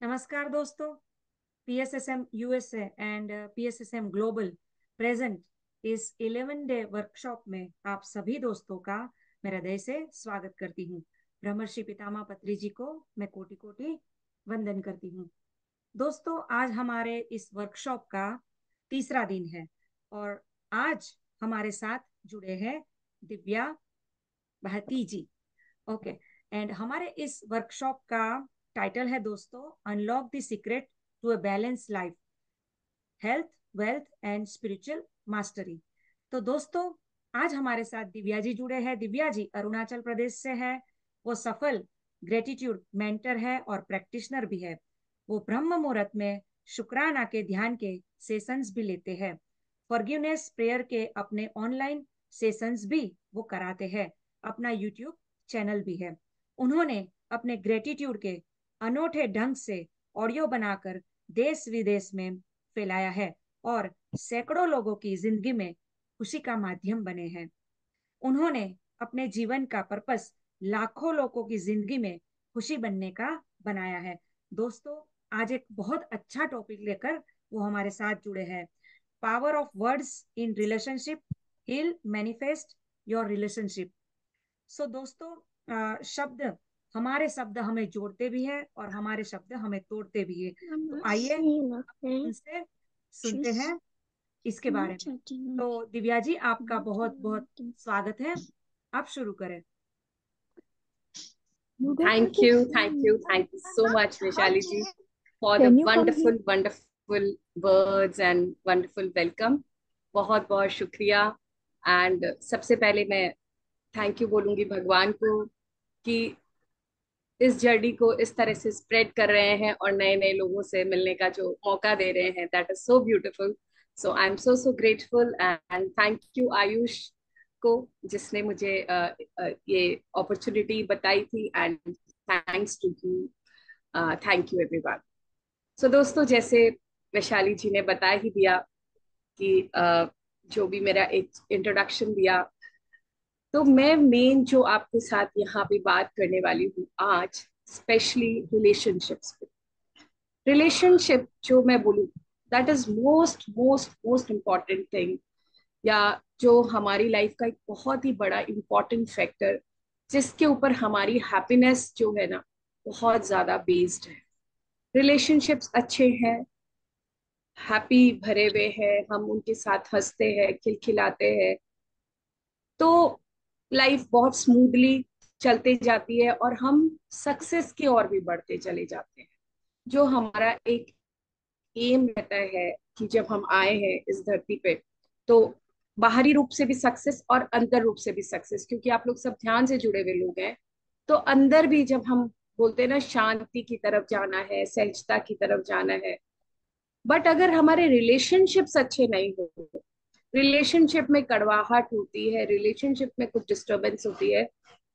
नमस्कार दोस्तों। PSSM USA and PSSM global present इस 11 डे वर्कशॉप में आप सभी दोस्तों का मैं हृदय से स्वागत करती हूँ। ब्रह्मर्षि पितामह पत्री जी को मैं कोटि कोटि वंदन करती हूँ। दोस्तों, आज हमारे इस वर्कशॉप का तीसरा दिन है और आज हमारे साथ जुड़े हैं दिव्या भाटी जी। ओके। एंड हमारे इस वर्कशॉप का टाइटल है दोस्तों, unlock the secret to a balance life, health, wealth and spiritual mastery. तो दोस्तों, आज हमारे साथ दिव्या जी जुड़े हैं। दिव्या जी अरुणाचल प्रदेश से है। वो सफल ग्रेटिट्यूड मेंटर है और प्रैक्टिशनर भी है। वो ब्रह्म मुहूर्त में शुक्राना के ध्यान के सेशंस भी लेते हैं। फॉरगिवनेस प्रेयर के अपने ऑनलाइन सेशंस भी वो कराते हैं। अपना यूट्यूब चैनल भी है। उन्होंने अपने ग्रेटिट्यूड के अनोखे ढंग से ऑडियो बनाकर देश विदेश में फैलाया है और सैकड़ों लोगों की जिंदगी में खुशी का माध्यम बने हैं। उन्होंने अपने जीवन का पर्पस लाखों लोगों की जिंदगी में खुशी बनने का बनाया है। दोस्तों, आज एक बहुत अच्छा टॉपिक लेकर वो हमारे साथ जुड़े हैं। Power of words in relationship, heal manifest your relationship. So दोस्तों, शब्द, हमारे शब्द हमें जोड़ते भी है और हमारे शब्द हमें तोड़ते भी है। तो आइए उनसे सुनते हैं इसके बारे में। तो दिव्या जी, आपका बहुत बहुत स्वागत है। आप शुरू करें। Thank you so much, Vishali ji, for the wonderful words and wonderful welcome. बहुत बहुत शुक्रिया। एंड सबसे पहले मैं थैंक यू बोलूंगी भगवान को कि इस जर्नी को इस तरह से स्प्रेड कर रहे हैं और नए नए लोगों से मिलने का जो मौका दे रहे हैं, that is so beautiful. So I am so grateful and thank you Ayush को, जिसने मुझे ये अपॉर्चुनिटी बताई थी। And thanks to you, thank you everyone. So दोस्तों, जैसे वैशाली जी ने बता ही दिया कि जो भी मेरा एक इंट्रोडक्शन दिया, तो मैं मेन जो आपके साथ यहाँ पे बात करने वाली हूँ आज, स्पेशली रिलेशनशिप्स पे। रिलेशनशिप जो मैं बोलूँ, that is most most most important thing, या जो हमारी लाइफ का एक बहुत ही बड़ा इम्पॉर्टेंट फैक्टर, जिसके ऊपर हमारी हैप्पीनेस जो है ना, बहुत ज्यादा बेस्ड है। रिलेशनशिप्स अच्छे हैं, हैप्पी भरे हुए हैं, हम उनके साथ हंसते हैं, खिलखिलाते हैं, तो लाइफ बहुत स्मूथली चलते जाती है और हम सक्सेस की ओर भी बढ़ते चले जाते हैं। जो हमारा एक एम रहता है कि जब हम आए हैं इस धरती पे, तो बाहरी रूप से भी सक्सेस और अंतर रूप से भी सक्सेस, क्योंकि आप लोग सब ध्यान से जुड़े हुए लोग हैं, तो अंदर भी जब हम बोलते हैं ना, शांति की तरफ जाना है, सहजता की तरफ जाना है। बट अगर हमारे रिलेशनशिप्स अच्छे नहीं हो, रिलेशनशिप में कड़वाहट होती है, रिलेशनशिप में कुछ डिस्टरबेंस होती है,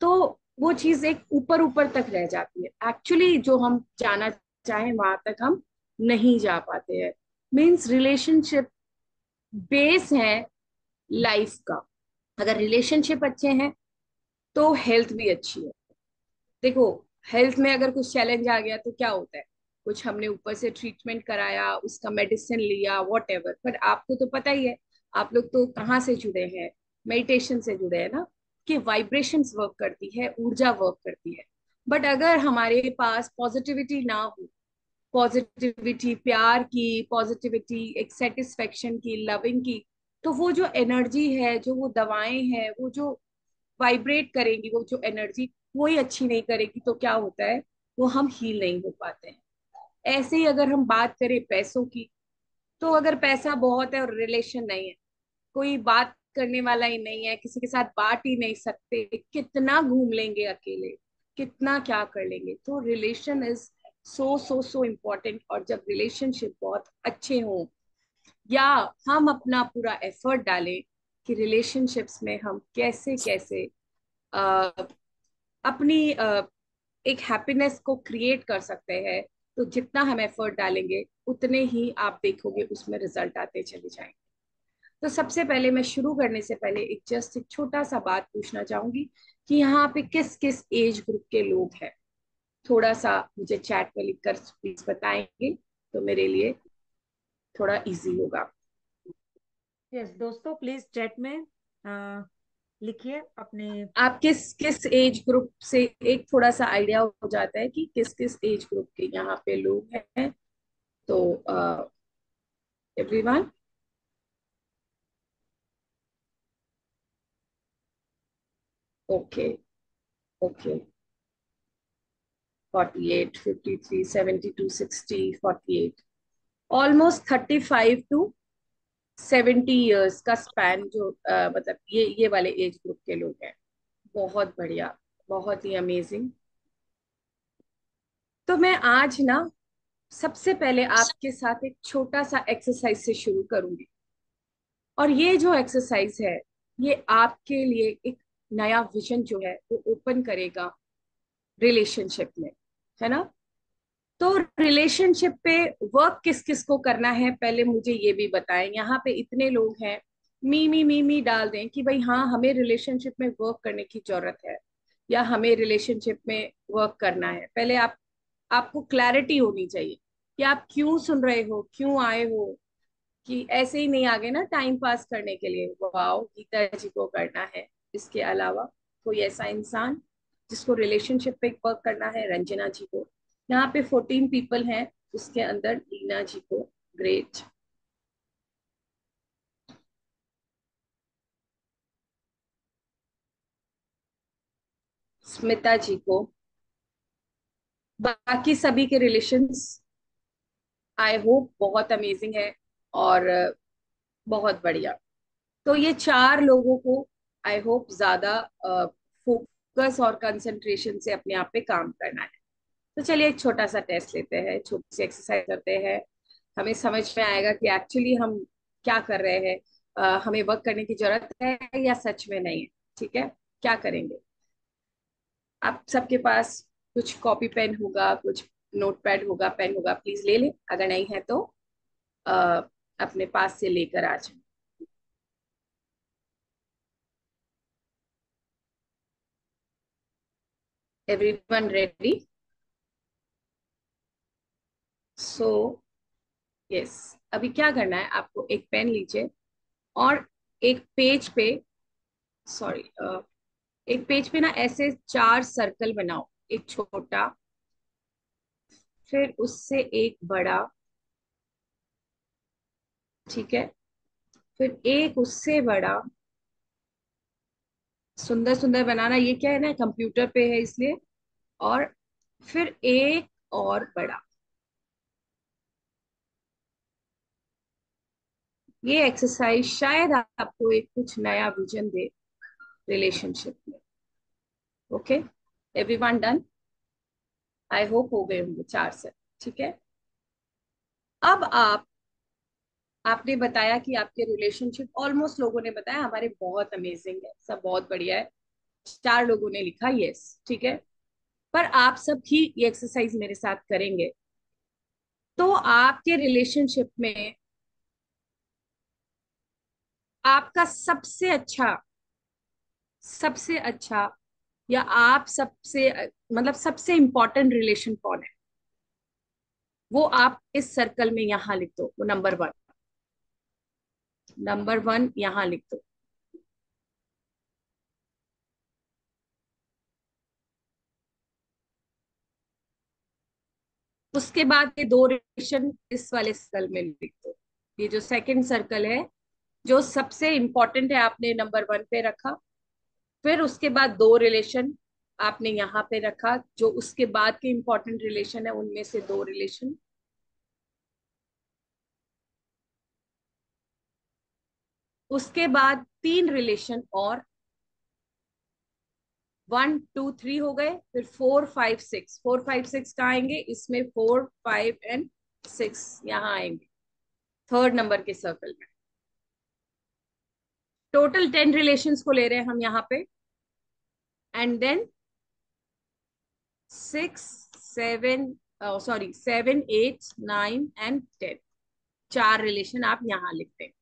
तो वो चीज एक ऊपर ऊपर तक रह जाती है। एक्चुअली जो हम जाना चाहें वहां तक हम नहीं जा पाते हैं। मीन्स रिलेशनशिप बेस है लाइफ का। अगर रिलेशनशिप अच्छे हैं तो हेल्थ भी अच्छी है। देखो, हेल्थ में अगर कुछ चैलेंज आ गया तो क्या होता है, कुछ हमने ऊपर से ट्रीटमेंट कराया, उसका मेडिसिन लिया, वॉट एवर, पर आपको तो पता ही है, आप लोग तो कहाँ से जुड़े हैं, मेडिटेशन से जुड़े हैं ना, कि वाइब्रेशंस वर्क करती है, ऊर्जा वर्क करती है। बट अगर हमारे पास पॉजिटिविटी ना हो, पॉजिटिविटी प्यार की, पॉजिटिविटी एक सेटिस्फेक्शन की, लविंग की, तो वो जो एनर्जी है, जो वो दवाएं हैं, वो जो वाइब्रेट करेंगी, वो जो एनर्जी वही अच्छी नहीं करेगी, तो क्या होता है, वो हम हील नहीं हो पाते हैं। ऐसे ही अगर हम बात करें पैसों की, तो अगर पैसा बहुत है और रिलेशन नहीं है, कोई बात करने वाला ही नहीं है, किसी के साथ बात ही नहीं सकते, कितना घूम लेंगे अकेले, कितना क्या कर लेंगे, तो रिलेशन इज सो इम्पोर्टेंट। और जब रिलेशनशिप बहुत अच्छे हों, या हम अपना पूरा एफर्ट डालें कि रिलेशनशिप्स में हम कैसे कैसे अपनी एक हैप्पीनेस को क्रिएट कर सकते हैं, तो जितना हम एफर्ट डालेंगे उतने ही आप देखोगे उसमें रिजल्ट आते चले जाएंगे। तो सबसे पहले मैं शुरू करने से पहले एक छोटा सा बात पूछना चाहूंगी कि यहाँ पे किस किस एज ग्रुप के लोग हैं। थोड़ा सा मुझे चैट में लिखकर प्लीज बताएंगे तो मेरे लिए थोड़ा इजी होगा। यस दोस्तों, प्लीज चैट में लिखिए अपने। आप किस किस एज ग्रुप से, एक थोड़ा सा आइडिया हो जाता है कि किस किस एज ग्रुप के यहाँ पे लोग हैं। तो everyone, okay, okay, 48, 53, 72, 60, 48, almost 35 to 70 years का स्पैन जो मतलब ये वाले एज ग्रुप के लोग हैं। बहुत बढ़िया, बहुत ही अमेजिंग। तो मैं आज ना सबसे पहले आपके साथ एक छोटा सा एक्सरसाइज से शुरू करूंगी। और ये जो एक्सरसाइज है, ये आपके लिए एक नया विजन जो है वो ओपन करेगा रिलेशनशिप में, है ना। तो रिलेशनशिप पे वर्क किस किस को करना है, पहले मुझे ये भी बताएं। यहाँ पे इतने लोग हैं, मी डाल दें कि भाई हाँ, हमें रिलेशनशिप में वर्क करने की जरूरत है, या हमें रिलेशनशिप में वर्क करना है। पहले आपको क्लैरिटी होनी चाहिए कि आप क्यों सुन रहे हो, क्यों आए हो। कि ऐसे ही नहीं आ गए ना टाइम पास करने के लिए, वाओ गीता जी को करना है। इसके अलावा कोई ऐसा इंसान जिसको रिलेशनशिप पे वर्क करना है, रंजना जी को। यहाँ पे 14 पीपल हैं, उसके अंदर लीना जी को, ग्रेट। स्मिता जी को। बाकी सभी के रिलेशंस आई होप बहुत अमेजिंग है और बहुत बढ़िया। तो ये 4 लोगों को आई होप ज्यादा फोकस और कंसंट्रेशन से अपने आप पे काम करना है। तो चलिए एक छोटा सा टेस्ट लेते हैं, छोटी सी एक्सरसाइज करते हैं। हमें समझ में आएगा कि एक्चुअली हम क्या कर रहे हैं। हमें वर्क करने की जरूरत है या सच में नहीं है। ठीक है, क्या करेंगे। आप सबके पास कुछ कॉपी पेन होगा, कुछ नोटपैड होगा, पेन होगा, प्लीज ले लें। अगर नहीं है तो अ, अपने पास से लेकर आ जाए। Everyone ready? सो यस, अभी क्या करना है, आपको एक पेन लीजिए और एक पेज पे, सॉरी, एक पेज पे ना ऐसे 4 सर्कल बनाओ। एक छोटा, फिर उससे एक बड़ा, ठीक है, फिर एक उससे बड़ा। सुंदर सुंदर बनाना, ये क्या है ना, कंप्यूटर पे है इसलिए। और फिर एक और बड़ा। ये एक्सरसाइज शायद आपको एक कुछ नया विजन दे रिलेशनशिप में। Okay, everyone done? I hope हो गए होंगे 4 से। ठीक है, अब आपने बताया कि आपके रिलेशनशिप, ऑलमोस्ट लोगों ने बताया हमारे बहुत अमेजिंग है, सब बहुत बढ़िया है। 4 लोगों ने लिखा यस, ठीक है। पर आप सब ही ये एक्सरसाइज मेरे साथ करेंगे तो आपके रिलेशनशिप में आपका सबसे अच्छा या आप सबसे मतलब सबसे इंपॉर्टेंट रिलेशन कौन है, वो आप इस सर्कल में यहां लिख दो। वो नंबर 1, नंबर 1 यहां लिख दो। उसके बाद ये 2 रिलेशन इस वाले सर्कल में लिख दो। ये जो सेकंड सर्कल है, जो सबसे इंपॉर्टेंट है, आपने नंबर 1 पे रखा। फिर उसके बाद 2 रिलेशन आपने यहाँ पे रखा, जो उसके बाद के इंपॉर्टेंट रिलेशन है उनमें से 2 रिलेशन। उसके बाद 3 रिलेशन और 1 2 3 हो गए। फिर 4 5 6, 4 5 6 कहाँ आएंगे, इसमें 4 5 एंड 6 यहाँ आएंगे, थर्ड नंबर के सर्कल में। टोटल 10 रिलेशंस को ले रहे हैं हम यहाँ पे। And then 6 7, sorry 7 8 9 and 10, 4 relation आप यहाँ लिखते हैं।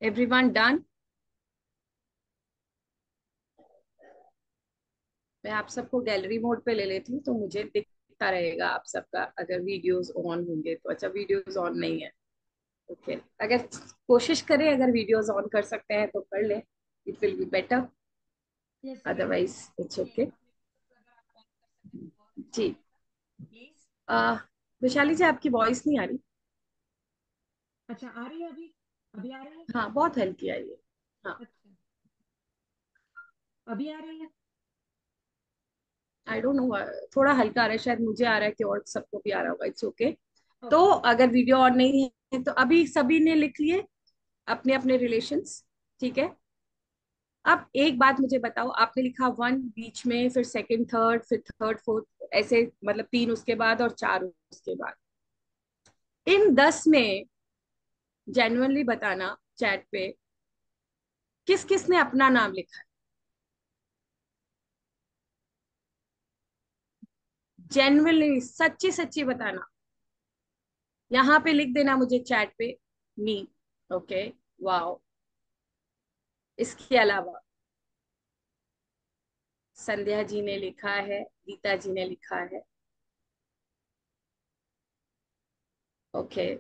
Everyone done? मैं आप सबको गैलरी मोड पे ले लेती हूँ तो मुझे दिखता रहेगा आप सबका, अगर वीडियोस ऑन होंगे तो। अच्छा, वीडियोस ऑन नहीं है, ओके। अगर कोशिश करें, अगर वीडियोस ऑन कर सकते हैं तो कर ले, it will be better, yes yes. Otherwise it's okay. जी। प्लीज। वैशाली जी, आपकी वॉइस नहीं आ रही। अच्छा, आ रही है अभी? अभी आ रही है? हाँ, बहुत हल्की आई है। हाँ, अच्छा, अभी आ रही है? आई डोंट नो, थोड़ा हल्का आ रहा है, शायद मुझे आ रहा है कि और सबको भी आ रहा होगा, इट्स ओके। तो ओके। अगर वीडियो ऑन नहीं है तो अभी सभी ने लिख लिए अपने अपने रिलेशंस, ठीक है। अब एक बात मुझे बताओ, आपने लिखा वन बीच में, फिर सेकंड थर्ड, फिर थर्ड फोर्थ, ऐसे मतलब तीन उसके बाद और चार उसके बाद। इन 10 में जेन्युइनली बताना चैट पे, किस किस ने अपना नाम लिखा है? जेन्युइनली सच्ची सच्ची बताना, यहाँ पे लिख देना मुझे चैट पे, मी। Okay, wow. इसके अलावा संध्या जी ने लिखा है, गीता जी ने लिखा है, ओके।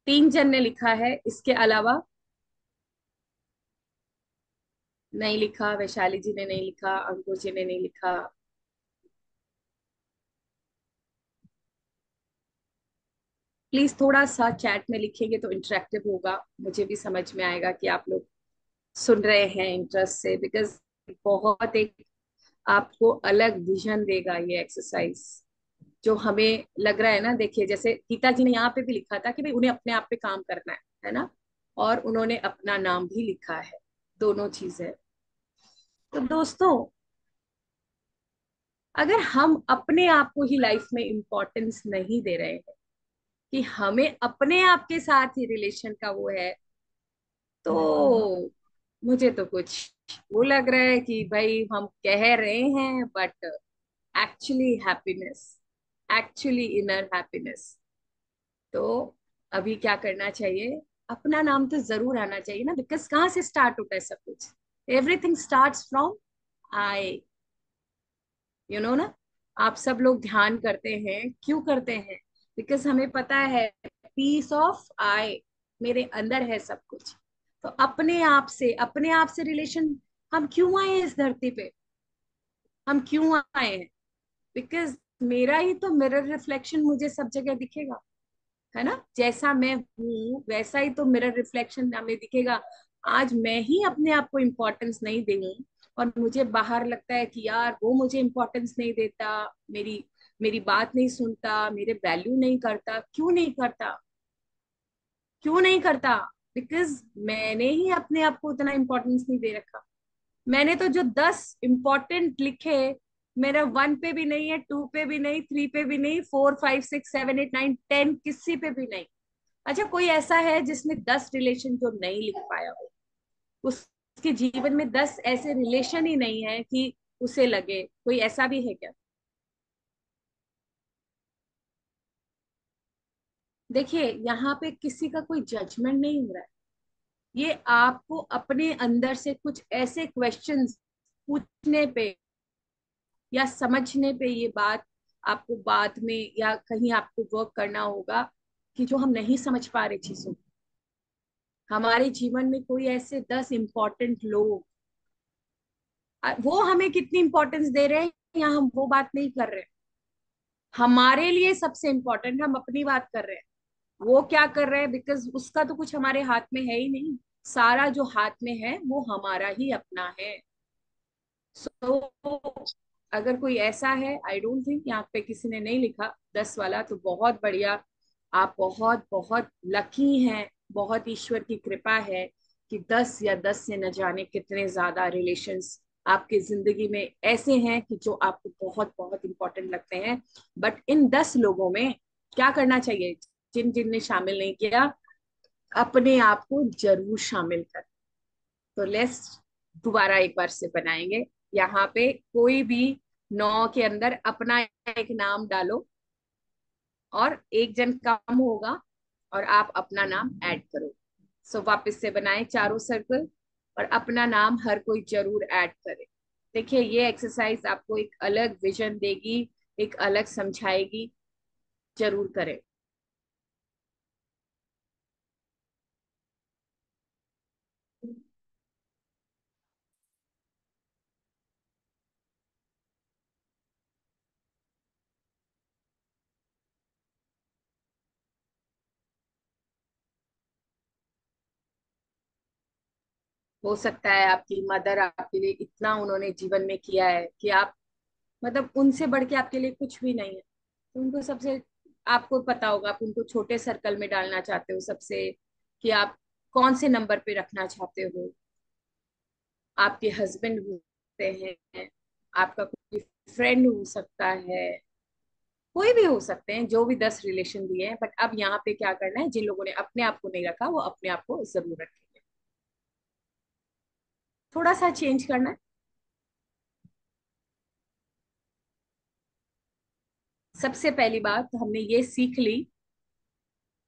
3 जन ने लिखा है, इसके अलावा नहीं लिखा। वैशाली जी ने नहीं लिखा, अंकुर जी ने नहीं लिखा। प्लीज थोड़ा सा चैट में लिखेंगे तो इंटरेक्टिव होगा, मुझे भी समझ में आएगा कि आप लोग सुन रहे हैं इंटरेस्ट से, बिकॉज बहुत एक आपको अलग विजन देगा ये एक्सरसाइज, जो हमें लग रहा है ना। देखिए, जैसे गीता जी ने यहाँ पे भी लिखा था कि भाई उन्हें अपने आप पे काम करना है ना, और उन्होंने अपना नाम भी लिखा है, दोनों चीजें। तो दोस्तों, अगर हम अपने आप को ही लाइफ में इम्पोर्टेंस नहीं दे रहे हैं, कि हमें अपने आप के साथ ही रिलेशन का वो है, तो मुझे तो कुछ वो लग रहा है कि भाई हम कह रहे हैं, but actually happiness, actually inner happiness. तो अभी क्या करना चाहिए? अपना नाम तो जरूर आना चाहिए ना, बिकॉज कहाँ से स्टार्ट होता है सब कुछ? Everything starts from I, you know ना। आप सब लोग ध्यान करते हैं, क्यों करते हैं? बिकॉज हमें पता है पीस ऑफ आई मेरे अंदर है सब कुछ। तो अपने आप से रिलेशन, हम क्यों आए हैं इस धरती पे? हम क्यों आए हैं? बिकॉज मेरा ही तो मिरर रिफ्लेक्शन मुझे सब जगह दिखेगा, है ना। जैसा मैं हूँ वैसा ही तो मिरर रिफ्लेक्शन हमें दिखेगा। आज मैं ही अपने आप को इम्पोर्टेंस नहीं दूँ, और मुझे बाहर लगता है कि यार वो मुझे इम्पोर्टेंस नहीं देता, मेरी मेरी बात नहीं सुनता, मेरे वैल्यू नहीं करता। क्यों नहीं करता? क्यों नहीं करता? बिकॉज मैंने ही अपने आप को उतना इम्पोर्टेंस नहीं दे रखा। मैंने तो जो 10 इम्पोर्टेंट लिखे, मेरा 1 पे भी नहीं है, 2 पे भी नहीं, 3 पे भी नहीं, 4 5 6 7 8 9 10 किसी पे भी नहीं। अच्छा, कोई ऐसा है जिसने 10 रिलेशन जो नहीं लिख पाया हो? उसके जीवन में 10 ऐसे रिलेशन ही नहीं है कि उसे लगे? कोई ऐसा भी है क्या? देखिए, यहाँ पे किसी का कोई जजमेंट नहीं हो रहा है। ये आपको अपने अंदर से कुछ ऐसे क्वेश्चंस पूछने पे या समझने पे, ये बात आपको बाद में या कहीं आपको वर्क करना होगा, कि जो हम नहीं समझ पा रहे चीजों, हमारे जीवन में कोई ऐसे 10 इंपॉर्टेंट लोग, वो हमें कितनी इंपॉर्टेंस दे रहे हैं, या हम वो बात नहीं कर रहे हैं। हमारे लिए सबसे इंपॉर्टेंट हम अपनी बात कर रहे हैं, वो क्या कर रहे हैं, बिकॉज उसका तो कुछ हमारे हाथ में है ही नहीं। सारा जो हाथ में है वो हमारा ही अपना है। सो अगर कोई ऐसा है, आई डोंट थिंक यहाँ पे किसी ने नहीं लिखा 10 वाला, तो बहुत बढ़िया। आप बहुत बहुत लकी हैं, बहुत ईश्वर की कृपा है कि 10 या 10 से न जाने कितने ज्यादा रिलेशंस आपकी जिंदगी में ऐसे हैं कि जो आपको बहुत बहुत इंपॉर्टेंट लगते हैं। बट इन 10 लोगों में क्या करना चाहिए? जिन जिन ने शामिल नहीं किया, अपने आप को जरूर शामिल कर। तो लेट्स दोबारा एक बार से बनाएंगे। यहाँ पे कोई भी 9 के अंदर अपना एक नाम डालो, और एक जन कम होगा, और आप अपना नाम ऐड करो। सो वापस से बनाएं चारों सर्कल और अपना नाम हर कोई जरूर ऐड करे। देखिए ये एक्सरसाइज आपको एक अलग विजन देगी, एक अलग समझाएगी। जरूर करें। हो सकता है आपकी मदर आपके लिए इतना उन्होंने जीवन में किया है कि आप मतलब उनसे बढ़ के आपके लिए कुछ भी नहीं है। तो उनको सबसे, आपको पता होगा आप उनको छोटे सर्कल में डालना चाहते हो सबसे, कि आप कौन से नंबर पे रखना चाहते हो। आपके हस्बैंड होते हैं, आपका कोई फ्रेंड हो सकता है, कोई भी हो सकते हैं, जो भी 10 रिलेशन दिए हैं। बट अब यहाँ पे क्या करना है, जिन लोगों ने अपने आप को नहीं रखा वो अपने आप को जरूर रखेंगे। थोड़ा सा चेंज करना है। सबसे पहली बात हमने ये सीख ली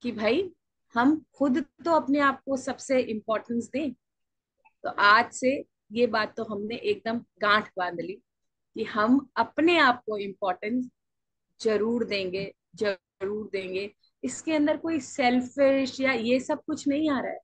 कि भाई हम खुद तो अपने आप को सबसे इम्पोर्टेंस दें। तो आज से ये बात तो हमने एकदम गांठ बांध ली कि हम अपने आप को इम्पोर्टेंस जरूर देंगे, जरूर देंगे। इसके अंदर कोई सेल्फिश या ये सब कुछ नहीं आ रहा है,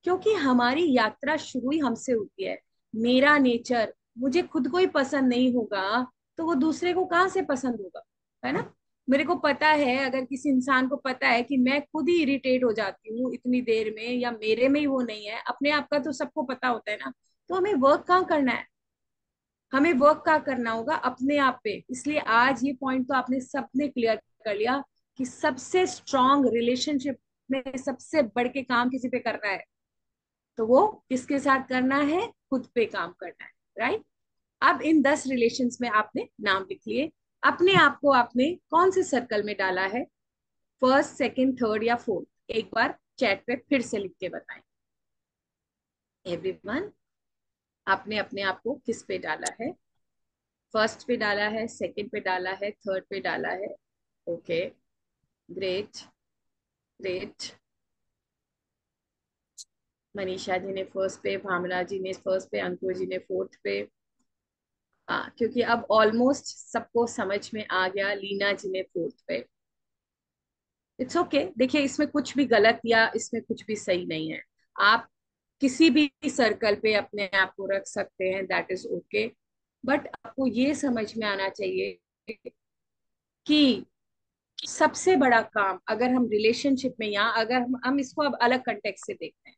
क्योंकि हमारी यात्रा शुरू ही हमसे होती है। मेरा नेचर, मुझे खुद को ही पसंद नहीं होगा तो वो दूसरे को कहाँ से पसंद होगा, है ना। मेरे को पता है, अगर किसी इंसान को पता है कि मैं खुद ही इरिटेट हो जाती हूँ इतनी देर में, या मेरे में ही वो नहीं है, अपने आप का तो सबको पता होता है ना। तो हमें वर्क कहाँ करना है, हमें वर्क क्या करना होगा अपने आप पे। इसलिए आज ये पॉइंट तो आपने सबने क्लियर कर लिया कि सबसे स्ट्रांग रिलेशनशिप में सबसे बढ़ के काम किसी पे करना है, तो वो किसके साथ करना है, खुद पे काम करना है। राइट। अब इन 10 रिलेशंस में आपने नाम लिख लिए। अपने आप को आपने कौन से सर्कल में डाला है, फर्स्ट, सेकंड, थर्ड या फोर्थ, एक बार चैट पे फिर से लिख के बताएं एवरीवन। आपने अपने आप को किस पे डाला है, फर्स्ट पे डाला है, सेकंड पे डाला है, थर्ड पे डाला है। Okay, great, great. Manisha ji ने फर्स्ट पे, भावना जी ने फर्स्ट पे, अंकुर जी ने फोर्थ पे। हाँ, क्योंकि अब ऑलमोस्ट सबको समझ में आ गया। लीना जी ने फोर्थ पे। इट्स ओके देखिए, इसमें कुछ भी गलत या इसमें कुछ भी सही नहीं है। आप किसी भी सर्कल पे अपने आप को रख सकते हैं, दैट इज ओके। बट आपको ये समझ में आना चाहिए कि सबसे बड़ा काम, अगर हम रिलेशनशिप में, या अगर हम इसको अब अलग कंटेक्स्ट से देखते हैं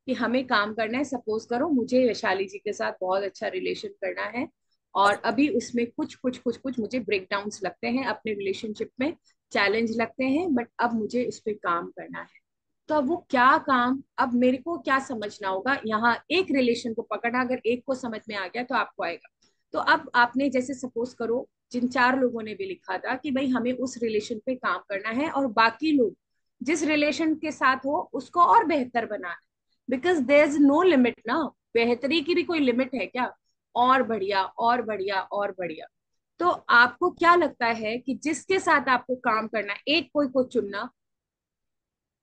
कि हमें काम करना है। सपोज करो मुझे वैशाली जी के साथ बहुत अच्छा रिलेशन करना है, और अभी उसमें कुछ कुछ कुछ कुछ मुझे ब्रेकडाउन्स लगते हैं अपने रिलेशनशिप में, चैलेंज लगते हैं, बट अब मुझे इस पे काम करना है। तो अब वो क्या काम, अब मेरे को क्या समझना होगा, यहाँ एक रिलेशन को पकड़ना, अगर एक को समझ में आ गया तो आपको आएगा। तो अब आपने जैसे सपोज करो जिन 4 लोगों ने भी लिखा था कि भाई हमें उस रिलेशन पे काम करना है, और बाकी लोग जिस रिलेशन के साथ हो उसको और बेहतर बनाना है। Because there is no limit ना, बेहतरी की भी कोई लिमिट है क्या। और बढ़िया और बढ़िया और बढ़िया। तो आपको क्या लगता है कि जिसके साथ आपको काम करना है, एक कोई को चुनना,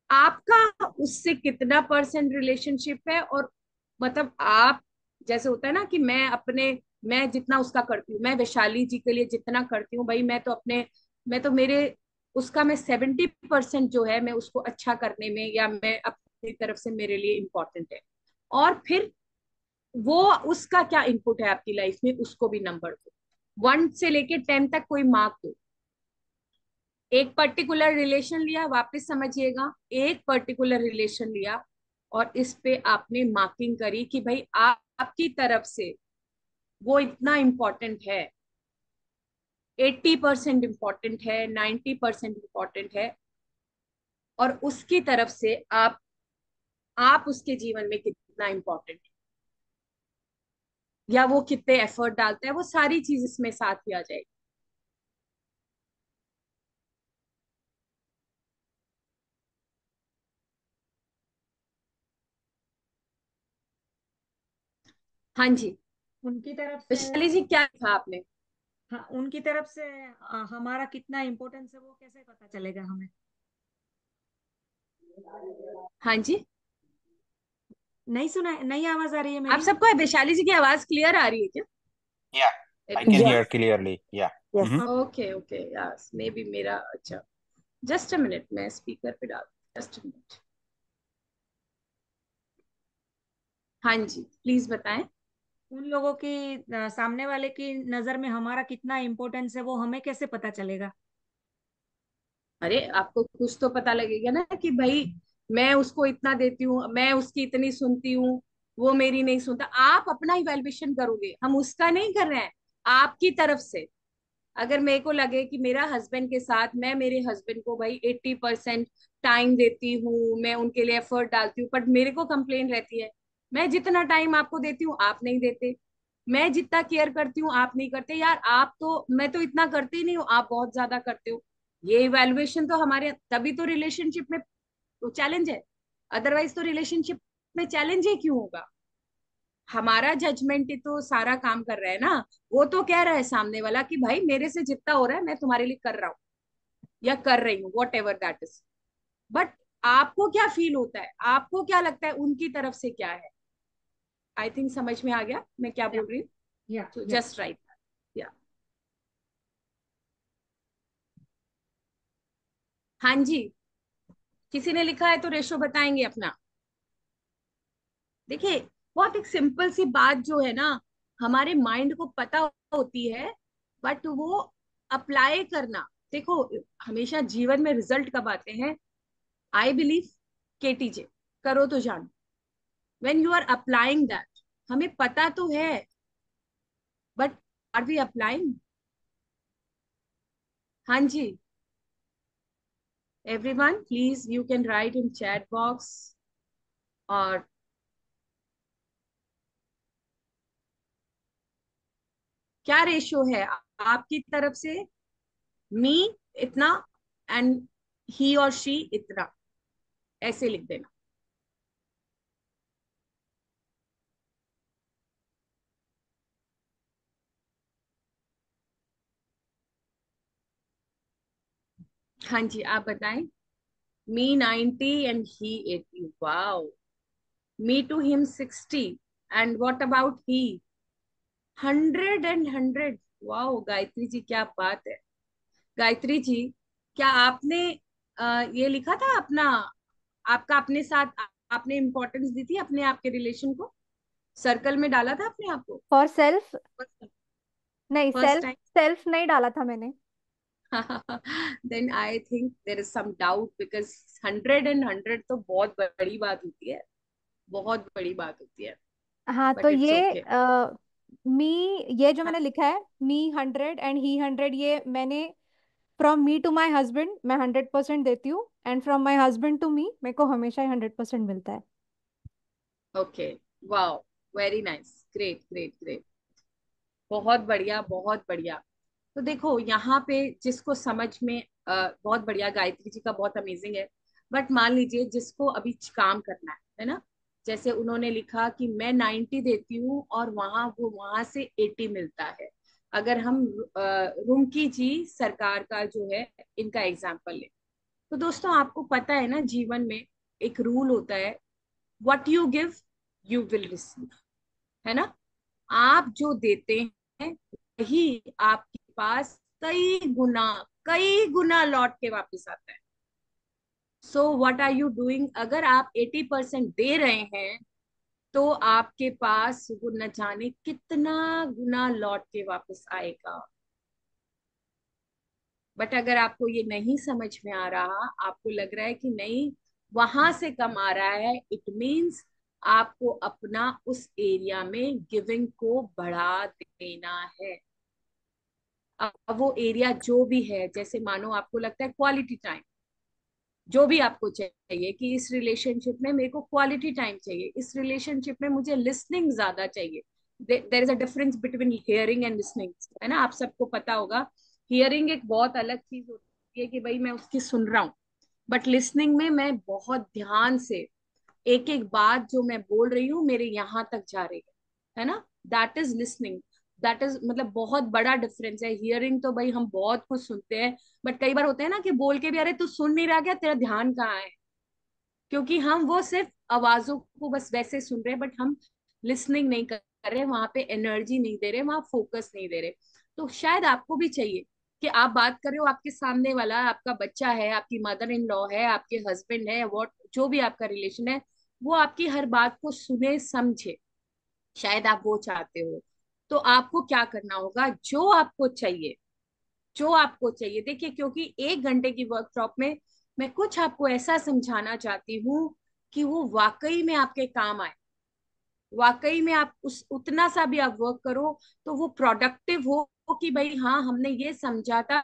आपका उससे कितना परसेंट रिलेशनशिप है। और मतलब आप, जैसे होता है ना कि मैं जितना उसका करती हूँ, मैं वैशाली जी के लिए जितना करती हूँ भाई, मैं तो मेरे उसका मैं 70% जो है मैं उसको अच्छा करने में, या मैं अपनी तरफ से मेरे लिए इम्पोर्टेंट है। और फिर वो उसका क्या इनपुट है आपकी लाइफ में, उसको भी नंबर दो। 1 से लेके 10 तक कोई मार्क दो। एक पर्टिकुलर रिलेशन लिया, वापस समझिएगा, एक पर्टिकुलर रिलेशन लिया और इस पे आपने मार्किंग करी कि भाई आपकी तरफ से वो इतना इम्पोर्टेंट है, 80% इम्पोर्टेंट है, 90% इम्पोर्टेंट है। और उसकी तरफ से आप उसके जीवन में कितना इम्पोर्टेंट है, या वो कितने एफर्ट डालता है, वो सारी चीज इसमें साथ ही आ जाएगी। हाँ जी। उनकी तरफ से। वैशाली जी क्या लिखा आपने। हाँ, उनकी तरफ से हमारा कितना इम्पोर्टेंस है वो कैसे पता चलेगा हमें। हाँ जी। नहीं सुना, नहीं आवाज आ रही है आप मेरी? सबको वैशाली जी की आवाज क्लियर आ रही है क्या? Yeah, I can everyone? hear Yes, clearly. Yeah. yes. Mm-hmm. Okay okay, yes may be मेरा, अच्छा जस्ट अ मिनट, मैं स्पीकर पे डाल, जस्ट अ मिनट। हाँ जी, प्लीज बताएं। उन लोगों की सामने वाले की नजर में हमारा कितना इम्पोर्टेंस है वो हमें कैसे पता चलेगा? अरे आपको कुछ तो पता लगेगा ना कि भाई मैं उसको इतना देती हूँ, मैं उसकी इतनी सुनती हूँ, वो मेरी नहीं सुनता। आप अपना इवैल्यूएशन करोगे, हम उसका नहीं कर रहे हैं, आपकी तरफ से। अगर मेरे को लगे कि मेरा हस्बैंड के साथ, मैं मेरे हस्बैंड को भाई 80% टाइम देती हूँ, मैं उनके लिए एफर्ट डालती हूँ, बट मेरे को कंप्लेन रहती है मैं जितना टाइम आपको देती हूँ आप नहीं देते, मैं जितना केयर करती हूँ आप नहीं करते, यार आप तो, मैं तो इतना करती ही नहीं हूँ, आप बहुत ज्यादा करते हो। ये इवैल्यूएशन तो हमारे, तभी तो रिलेशनशिप में चैलेंज है, अदरवाइज तो रिलेशनशिप में चैलेंज ही क्यों होगा? हमारा जजमेंट ही तो सारा काम कर रहा है ना। वो तो कह रहा है सामने वाला कि भाई मेरे से जितना हो रहा है मैं तुम्हारे लिए कर रहा हूँ या कर रही हूँ, what ever that is. But आपको क्या फील होता है, आपको क्या लगता है उनकी तरफ से क्या है? आई थिंक समझ में आ गया मैं क्या या बोल रही हूँ। तो या जस्ट राइट। या हाँ जी, किसी ने लिखा है तो रेशो बताएंगे अपना। देखिए, बहुत एक सिंपल सी बात जो है ना, हमारे माइंड को पता होती है, बट वो अप्लाई करना, देखो हमेशा जीवन में रिजल्ट कब आते हैं? आई बिलीव, केटीजे, करो तो जानो, when you are applying that. हमें पता तो है, बट आर वी अप्लाइंग? हाँ जी, everyone please you can write in chat box. और क्या रेशियो है आपकी तरफ से? मी इतना, एंड ही और शी इतना, ऐसे लिख देना। हाँ जी, आप बताएं। Me 90 and he 80, wow. Me to him 60, and what about he? 100 and 100, wow. Gayatri ji क्या बात है। गायत्री जी, क्या आपने ये लिखा था अपना, आपका अपने साथ, आपने इम्पोर्टेंस दी थी अपने आप के रिलेशन को, सर्कल में डाला था अपने आप को? For self? नहीं, फर्स्ट सेल्फ टाइम? सेल्फ नहीं डाला था मैंने। Then I think there is some doubt, because 100 and 100 तो बहुत बड़ी बात होती है, बहुत बड़ी बात होती है। हाँ, तो बट इट्स ये ओके। मी, ये जो मैंने लिखा है, मी 100 एंड ही 100, ये मैंने from me to my husband मैं 100% देती हूँ, and from my husband to me मेरे को हमेशा ही 100% मिलता है। Okay, wow, very nice, great great great, बहुत बढ़िया बहुत बढ़िया। तो देखो यहाँ पे जिसको समझ में, बहुत बढ़िया, गायत्री जी का बहुत अमेजिंग है। बट मान लीजिए जिसको अभी काम करना है ना, जैसे उन्होंने लिखा कि मैं 90 देती हूँ और वहां वो, वहां से 80 मिलता है। अगर हम रुमकी जी सरकार का जो है, इनका एग्जाम्पल ले, तो दोस्तों आपको पता है ना, जीवन में एक रूल होता है, what you give you will receive, है ना? आप जो देते हैं वही आपके पास कई गुना लौट के वापस आता है। So what are you doing? अगर आप 80% दे रहे हैं, तो आपके पास वो न जाने कितना गुना लौट के वापस आएगा। बट अगर आपको ये नहीं समझ में आ रहा, आपको लग रहा है कि नहीं वहां से कम आ रहा है, इट मीन्स आपको अपना उस एरिया में गिविंग को बढ़ा देना है। अब वो एरिया जो भी है, जैसे मानो आपको लगता है क्वालिटी टाइम, जो भी आपको चाहिए कि इस रिलेशनशिप में मेरे को क्वालिटी टाइम चाहिए, इस रिलेशनशिप में मुझे लिसनिंग ज्यादा चाहिए। There is a difference between hearing and listening, है ना? आप सबको पता होगा, हियरिंग एक बहुत अलग चीज होती है कि भाई मैं उसकी सुन रहा हूँ, बट लिसनिंग में मैं बहुत ध्यान से एक एक बात जो मैं बोल रही हूँ मेरे यहाँ तक जा रही है ना? That is listening. That is मतलब बहुत बड़ा डिफरेंस है। हियरिंग तो भाई हम बहुत कुछ सुनते हैं, बट कई बार होते हैं ना कि बोल के भी, अरे तू सुन नहीं रहा क्या, तेरा ध्यान कहाँ है? क्योंकि हम वो सिर्फ आवाजों को बस वैसे सुन रहे हैं, बट हम लिसनिंग नहीं कर रहे, वहां पे एनर्जी नहीं दे रहे, वहां फोकस नहीं दे रहे। तो शायद आपको भी चाहिए कि आप बात कर रहे हो, आपके सामने वाला आपका बच्चा है, आपकी मदर इन लॉ है, आपके हस्बैंड है, वॉट जो भी आपका रिलेशन है, वो आपकी हर बात को सुने समझे। शायद आप वो चाहते हो। तो आपको क्या करना होगा, जो आपको चाहिए, जो आपको चाहिए, देखिए, क्योंकि 1 घंटे की वर्कशॉप में मैं कुछ आपको ऐसा समझाना चाहती हूँ कि वो वाकई में आपके काम आए। वाकई में आप उस उतना सा भी आप वर्क करो तो वो प्रोडक्टिव हो, कि भाई हाँ हमने ये समझा था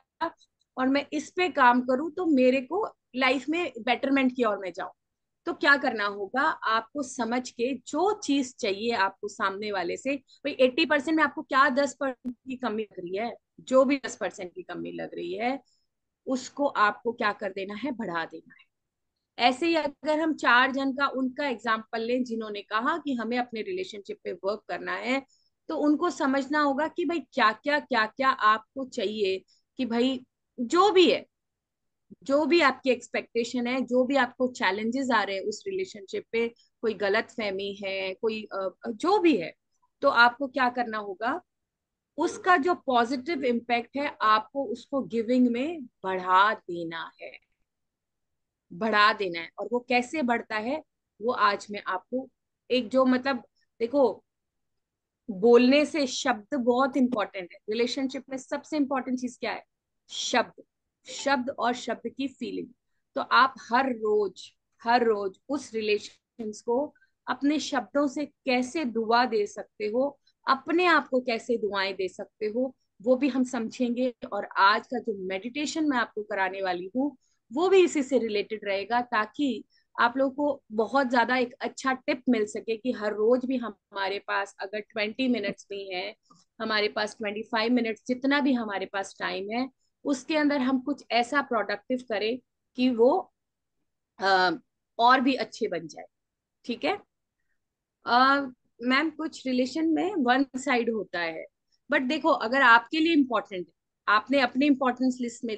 और मैं इस पे काम करूं तो मेरे को लाइफ में बेटरमेंट की ओर मैं जाऊं। तो क्या करना होगा, आपको समझ के जो चीज चाहिए आपको सामने वाले से, भाई 80% में आपको क्या 10% की कमी लग रही है, जो भी 10% की कमी लग रही है, उसको आपको क्या कर देना है, बढ़ा देना है। ऐसे ही अगर हम 4 जन का उनका एग्जाम्पल लें जिन्होंने कहा कि हमें अपने रिलेशनशिप पे वर्क करना है, तो उनको समझना होगा कि भाई क्या क्या आपको चाहिए, कि भाई जो भी है, जो भी आपकी एक्सपेक्टेशन है, जो भी आपको चैलेंजेस आ रहे हैं उस रिलेशनशिप पे, कोई गलत फहमी है, कोई जो भी है, तो आपको क्या करना होगा, उसका जो पॉजिटिव इम्पैक्ट है आपको उसको गिविंग में बढ़ा देना है। बढ़ा देना है। और वो कैसे बढ़ता है, वो आज मैं आपको एक जो मतलब, देखो, बोलने से शब्द बहुत इंपॉर्टेंट है रिलेशनशिप में। सबसे इंपॉर्टेंट चीज क्या है, शब्द। शब्द और शब्द की फीलिंग। तो आप हर रोज उस रिलेशन को अपने शब्दों से कैसे दुआ दे सकते हो, अपने आप को कैसे दुआएं दे सकते हो, वो भी हम समझेंगे। और आज का जो मेडिटेशन मैं आपको कराने वाली हूँ वो भी इसी से रिलेटेड रहेगा, ताकि आप लोगों को बहुत ज्यादा एक अच्छा टिप मिल सके कि हर रोज भी हमारे पास अगर 20 मिनट्स भी है, हमारे पास 25 मिनट्स, जितना भी हमारे पास टाइम है, उसके अंदर हम कुछ ऐसा प्रोडक्टिव करें कि वो अ, और भी अच्छे बन जाए। ठीक है। मैम, कुछ रिलेशन में वन साइड होता है, बट देखो, अगर आपके लिए इम्पोर्टेंट है, आपने अपने इम्पोर्टेंस लिस्ट में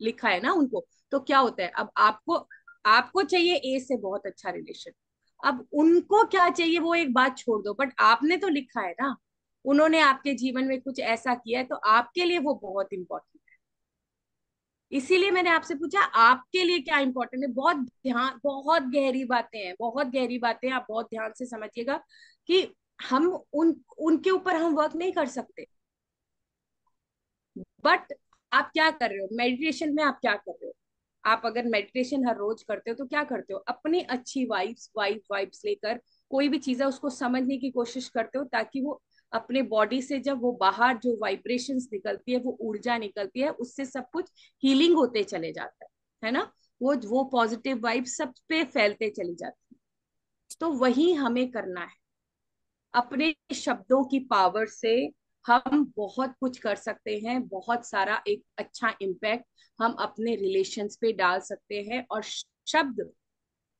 लिखा है ना उनको, तो क्या होता है, अब आपको आपको चाहिए ए से बहुत अच्छा रिलेशन। अब उनको क्या चाहिए वो एक बात छोड़ दो, बट आपने तो लिखा है ना, उन्होंने आपके जीवन में कुछ ऐसा किया है तो आपके लिए वो बहुत इंपॉर्टेंट है। इसीलिए मैंने आपसे पूछा आपके लिए क्या इंपॉर्टेंट है। बहुत ध्यान, बहुत गहरी बातें हैं, बहुत गहरी बातें हैं, आप बहुत ध्यान से समझिएगा कि हम उनके ऊपर हम वर्क नहीं कर सकते, बट आप क्या कर रहे हो मेडिटेशन में, आप क्या कर रहे हो, आप अगर मेडिटेशन हर रोज करते हो तो क्या करते हो, अपनी अच्छी वाइब्स लेकर कोई भी चीज है उसको समझने की कोशिश करते हो, ताकि वो अपने बॉडी से जब वो बाहर जो वाइब्रेशंस निकलती है, वो ऊर्जा निकलती है, उससे सब कुछ हीलिंग होते चले जाता है ना। वो पॉजिटिव वाइब सब पे फैलते चली जाती है। तो वही हमें करना है। अपने शब्दों की पावर से हम बहुत कुछ कर सकते हैं, बहुत सारा एक अच्छा इम्पैक्ट हम अपने रिलेशंस पे डाल सकते हैं। और शब्द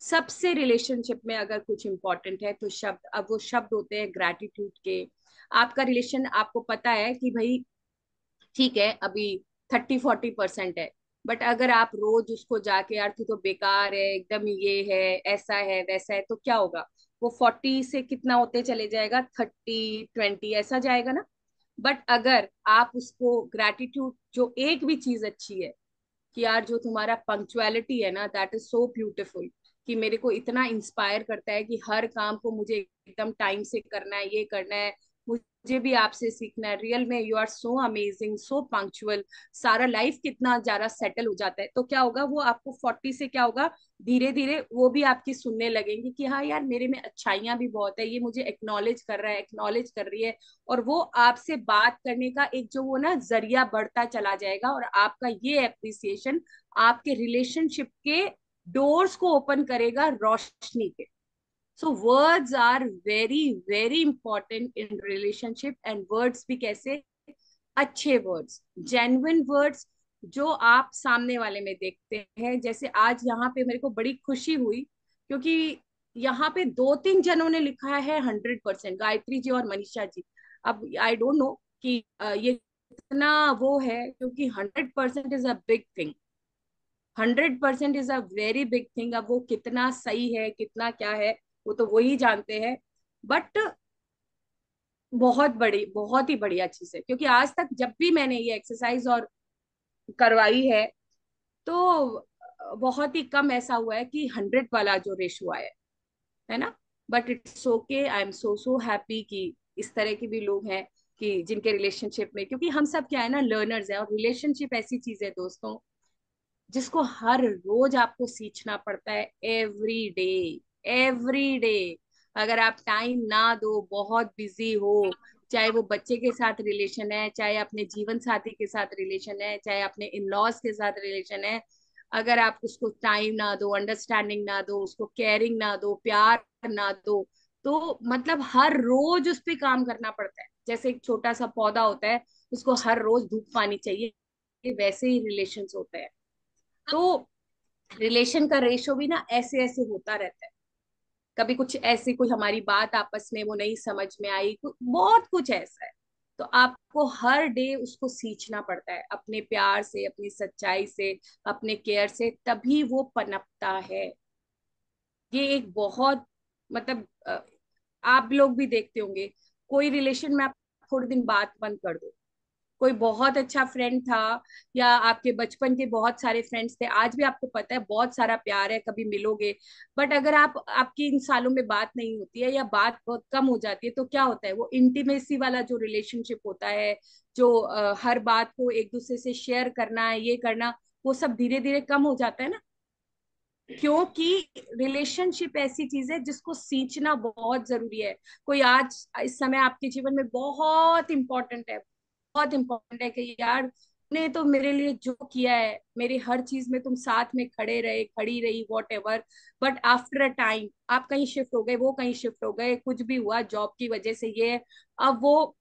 सबसे, रिलेशनशिप में अगर कुछ इंपॉर्टेंट है तो शब्द। अब वो शब्द होते हैं ग्रैटिट्यूड के। आपका रिलेशन, आपको पता है कि भाई ठीक है अभी 30-40% है, बट अगर आप रोज उसको जाके, यार तू तो बेकार है एकदम, ये है, ऐसा है, वैसा है, तो क्या होगा, वो 40 से कितना होते चले जाएगा, 30-20 ऐसा जाएगा ना। बट अगर आप उसको ग्रैटिट्यूड, जो एक भी चीज अच्छी है, कि यार जो तुम्हारा पंक्चुअलिटी है ना, दैट इज सो ब्यूटिफुल, कि मेरे को इतना इंस्पायर करता है कि हर काम को मुझे एकदम टाइम से करना है, ये करना है, मुझे भी आपसे सीखना है, रियल में you are so amazing, so punctual, सारा लाइफ कितना ज्यादा सेटल हो जाता है। तो क्या होगा, वो आपको 40 से क्या होगा, धीरे धीरे वो भी आपकी सुनने लगेंगे कि हाँ यार मेरे में अच्छाइयां भी बहुत है, ये मुझे एक्नॉलेज कर रहा है, एक्नॉलेज कर रही है। और वो आपसे बात करने का एक जो वो ना जरिया बढ़ता चला जाएगा, और आपका ये अप्रिसिएशन आपके रिलेशनशिप के डोर्स को ओपन करेगा रोशनी के। So words are very very important in relationship. And words भी कैसे, अच्छे वर्ड्स, जेन्युइन वर्ड्स, जो आप सामने वाले में देखते हैं। जैसे आज यहाँ पे मेरे को बड़ी खुशी हुई, क्योंकि यहाँ पे 2-3 जनों ने लिखा है 100%, गायत्री जी और मनीषा जी। अब आई डोंट नो कि ये इतना वो है, क्योंकि 100% is a big thing. 100% is a very big thing. अब वो कितना सही है, कितना क्या है, वो तो वही जानते हैं। बट बहुत ही बढ़िया चीज है, क्योंकि आज तक जब भी मैंने ये एक्सरसाइज और करवाई है, तो बहुत ही कम ऐसा हुआ है कि 100 वाला जो रेशो आया है ना। But it's okay, I am so happy कि इस तरह के भी लोग हैं कि जिनके रिलेशनशिप में, क्योंकि हम सब क्या है ना, लर्नर्स हैं। और रिलेशनशिप ऐसी चीज है दोस्तों, जिसको हर रोज आपको सींचना पड़ता है, एवरी डे, एवरी डे। अगर आप टाइम ना दो, बहुत बिजी हो, चाहे वो बच्चे के साथ रिलेशन है, चाहे अपने जीवन साथी के साथ रिलेशन है, चाहे अपने इन लॉज के साथ रिलेशन है, अगर आप उसको टाइम ना दो, अंडरस्टैंडिंग ना दो, उसको केयरिंग ना दो, प्यार ना दो, तो मतलब हर रोज उस पर काम करना पड़ता है। जैसे एक छोटा सा पौधा होता है, उसको हर रोज धूप पानी चाहिए, वैसे ही रिलेशन होते हैं। तो रिलेशन का रेशो भी ना ऐसे ऐसे होता रहता है। कभी कुछ ऐसी कोई हमारी बात आपस में वो नहीं समझ में आई, बहुत कुछ ऐसा है। तो आपको हर डे उसको सींचना पड़ता है, अपने प्यार से, अपनी सच्चाई से, अपने केयर से, तभी वो पनपता है। ये एक बहुत मतलब आप लोग भी देखते होंगे, कोई रिलेशन में आप थोड़े दिन बात बंद कर दो, कोई बहुत अच्छा फ्रेंड था, या आपके बचपन के बहुत सारे फ्रेंड्स थे, आज भी आपको पता है बहुत सारा प्यार है, कभी मिलोगे, बट अगर आपकी इन सालों में बात नहीं होती है, या बात बहुत कम हो जाती है, तो क्या होता है, वो इंटीमेसी वाला जो रिलेशनशिप होता है, जो हर बात को एक दूसरे से शेयर करना, ये करना, वो सब धीरे धीरे कम हो जाता है ना। क्योंकि रिलेशनशिप ऐसी चीज है जिसको सींचना बहुत जरूरी है। कोई आज इस समय आपके जीवन में बहुत इंपॉर्टेंट है, बहुत इंपॉर्टेंट है कि यार ने तो मेरे लिए जो किया है, मेरी हर चीज में तुम साथ में खड़े रहे, खड़ी रही, what ever. But after a time आप कहीं शिफ्ट हो गए, वो कहीं शिफ्ट हो गए, कुछ भी हुआ जॉब की वजह से, ये अब वो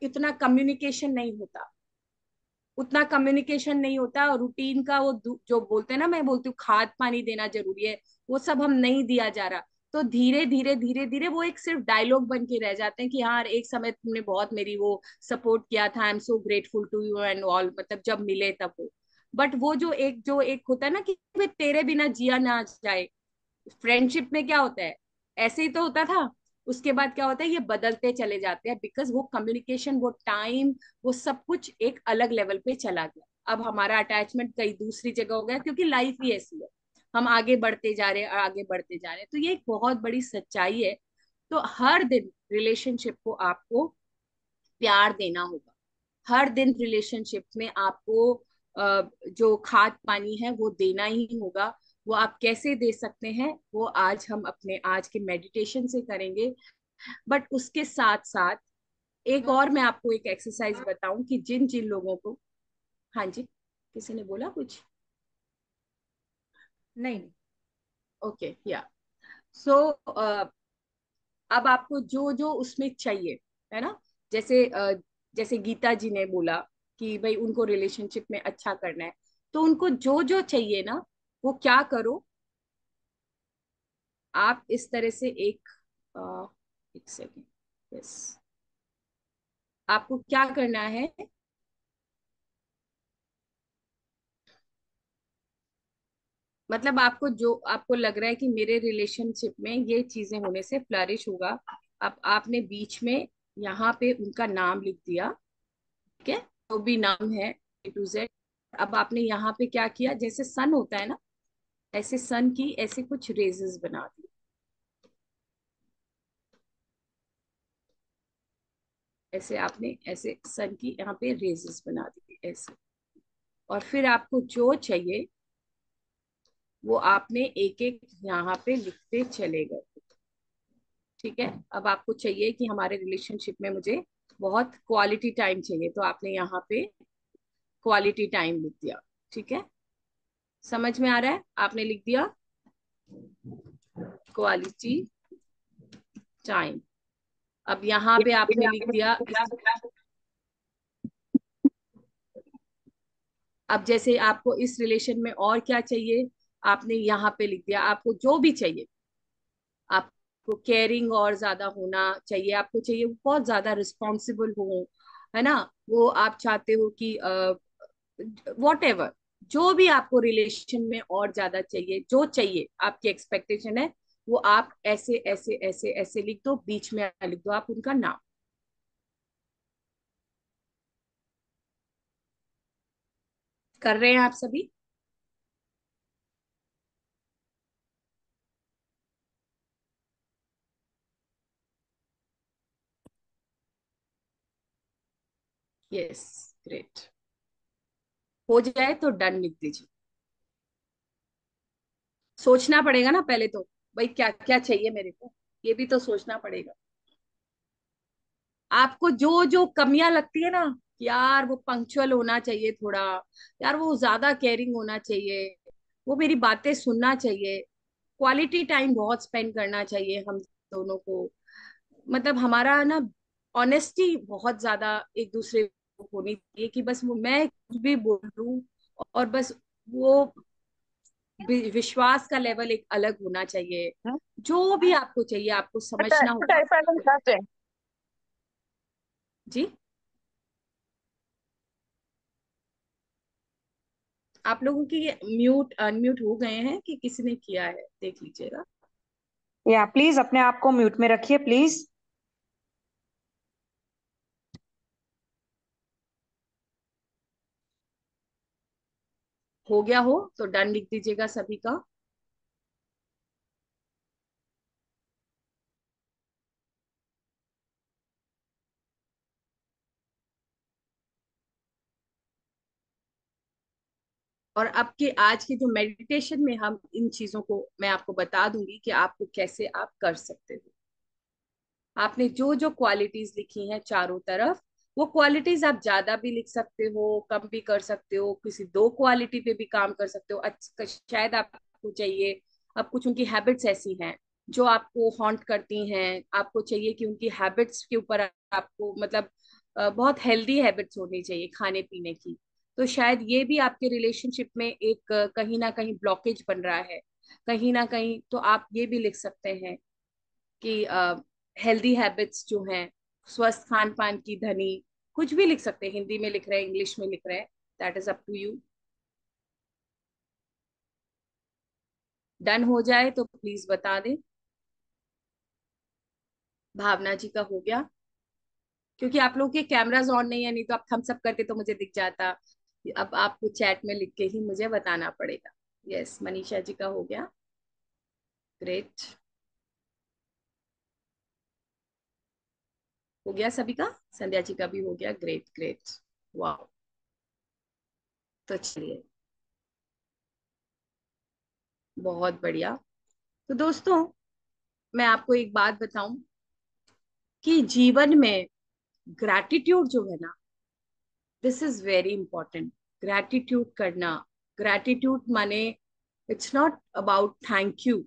इतना कम्युनिकेशन नहीं होता, उतना कम्युनिकेशन नहीं होता, और रूटीन का वो जो बोलते हैं ना, मैं बोलती हूँ खाद पानी देना जरूरी है, वो सब हम नहीं दिया जा रहा। तो धीरे धीरे धीरे धीरे वो एक सिर्फ डायलॉग बन के रह जाते हैं कि हाँ एक समय तुमने बहुत मेरी वो सपोर्ट किया था, I am so grateful to you and all, मतलब जब मिले तब वो। बट वो जो एक होता है ना कि भाई तेरे बिना जिया ना जाए, फ्रेंडशिप में क्या होता है, ऐसे ही तो होता था। उसके बाद क्या होता है, ये बदलते चले जाते हैं, बिकॉज वो कम्युनिकेशन, वो टाइम, वो सब कुछ एक अलग लेवल पे चला गया। अब हमारा अटैचमेंट कहीं दूसरी जगह हो गया, क्योंकि लाइफ ही ऐसी है, हम आगे बढ़ते जा रहे हैं, आगे बढ़ते जा रहे हैं। तो ये एक बहुत बड़ी सच्चाई है। तो हर दिन रिलेशनशिप को आपको प्यार देना होगा, हर दिन रिलेशनशिप में आपको जो खाद पानी है वो देना ही होगा। वो आप कैसे दे सकते हैं, वो आज हम अपने आज के मेडिटेशन से करेंगे। बट उसके साथ साथ एक और मैं आपको एक एक्सरसाइज बताऊं कि जिन जिन लोगों को, हाँ जी, किसी ने बोला कुछ? नहीं नहीं। ओके, या सो अब आपको जो जो उसमें चाहिए, है ना, जैसे जैसे गीता जी ने बोला कि भाई उनको रिलेशनशिप में अच्छा करना है, तो उनको जो जो चाहिए ना, वो क्या करो, आप इस तरह से एक सेकेंड, यस, आपको क्या करना है, मतलब आपको जो आपको लग रहा है कि मेरे रिलेशनशिप में ये चीजें होने से फ्लरिश होगा, अब आपने बीच में यहाँ पे उनका नाम लिख दिया, ठीक है, जो भी नाम है A to Z। अब आपने यहाँ पे क्या किया, जैसे सन होता है ना, ऐसे सन की ऐसे कुछ रेजेस बना दी, ऐसे आपने ऐसे सन की यहाँ पे रेजेस बना दी ऐसे। और फिर आपको जो चाहिए वो आपने एक एक यहाँ पे लिखते चले गए, ठीक है। अब आपको चाहिए कि हमारे रिलेशनशिप में मुझे बहुत क्वालिटी टाइम चाहिए, तो आपने यहाँ पे क्वालिटी टाइम लिख दिया, ठीक है, समझ में आ रहा है, आपने लिख दिया क्वालिटी टाइम। अब यहाँ पे आपने लिख दिया अब जैसे आपको इस रिलेशन में और क्या चाहिए, आपने यहाँ पे लिख दिया, आपको जो भी चाहिए, आपको केयरिंग और ज्यादा होना चाहिए, आपको चाहिए वो बहुत ज्यादा रिस्पॉन्सिबल हो, है ना, वो आप चाहते हो कि वॉट एवर, जो भी आपको रिलेशन में और ज्यादा चाहिए, जो चाहिए आपकी एक्सपेक्टेशन है, वो आप ऐसे ऐसे ऐसे ऐसे लिख दो, बीच में लिख दो आप उनका नाम। कर रहे हैं आप सभी? Yes, great. हो जाए तो डन लिख दीजिए। सोचना पड़ेगा ना पहले तो, भाई क्या क्या चाहिए मेरे को, ये भी तो सोचना पड़ेगा। आपको जो जो कमियां लगती है ना, यार वो पंक्चुअल होना चाहिए थोड़ा, यार वो ज्यादा केयरिंग होना चाहिए, वो मेरी बातें सुनना चाहिए, क्वालिटी टाइम बहुत स्पेंड करना चाहिए हम दोनों को, मतलब हमारा ना ऑनेस्टी बहुत ज्यादा एक दूसरे को होनी चाहिए, कि बस वो मैं कुछ भी बोल दूं और बस वो विश्वास का लेवल एक अलग होना चाहिए। जो भी आपको चाहिए आपको समझना होगा। जी, आप लोगों की म्यूट अनम्यूट हो गए हैं कि किसी ने किया है, देख लीजिएगा। या प्लीज अपने आप को म्यूट में रखिए प्लीज। हो गया हो तो डन लिख दीजिएगा सभी का। और अब के आज के जो मेडिटेशन में हम इन चीजों को मैं आपको बता दूंगी कि आपको कैसे आप कर सकते हो। आपने जो जो क्वालिटीज लिखी हैं चारों तरफ, वो क्वालिटीज आप ज्यादा भी लिख सकते हो, कम भी कर सकते हो, किसी दो क्वालिटी पे भी काम कर सकते हो। अच्छा, शायद आपको चाहिए, अब कुछ उनकी हैबिट्स ऐसी हैं जो आपको हॉन्ट करती हैं, आपको चाहिए कि उनकी हैबिट्स के ऊपर आपको मतलब बहुत हेल्दी हैबिट्स होनी चाहिए खाने पीने की। तो शायद ये भी आपके रिलेशनशिप में एक कहीं ना कहीं ब्लॉकेज बन रहा है कहीं ना कहीं, तो आप ये भी लिख सकते हैं कि हेल्दी हैबिट्स जो हैं, स्वस्थ खान पान की धनी, कुछ भी लिख सकते हैं, हिंदी में लिख रहे हैं, इंग्लिश में लिख रहे हैं, that is up to you. Done हो जाए तो प्लीज बता दें। भावना जी का हो गया? क्योंकि आप लोगों के कैमराज ऑन नहीं है, नहीं तो आप थम्स अप करते तो मुझे दिख जाता। अब आपको चैट में लिख के ही मुझे बताना पड़ेगा। यस, मनीषा जी का हो गया, ग्रेट। हो गया सभी का, संध्या जी का भी हो गया, ग्रेट ग्रेट, वाह। तो चलिए, बहुत बढ़िया। तो दोस्तों, मैं आपको एक बात बताऊं कि जीवन में ग्रैटिट्यूड जो है ना, this is very important. Gratitude करना, ग्रैटिट्यूड माने it's not about thank you,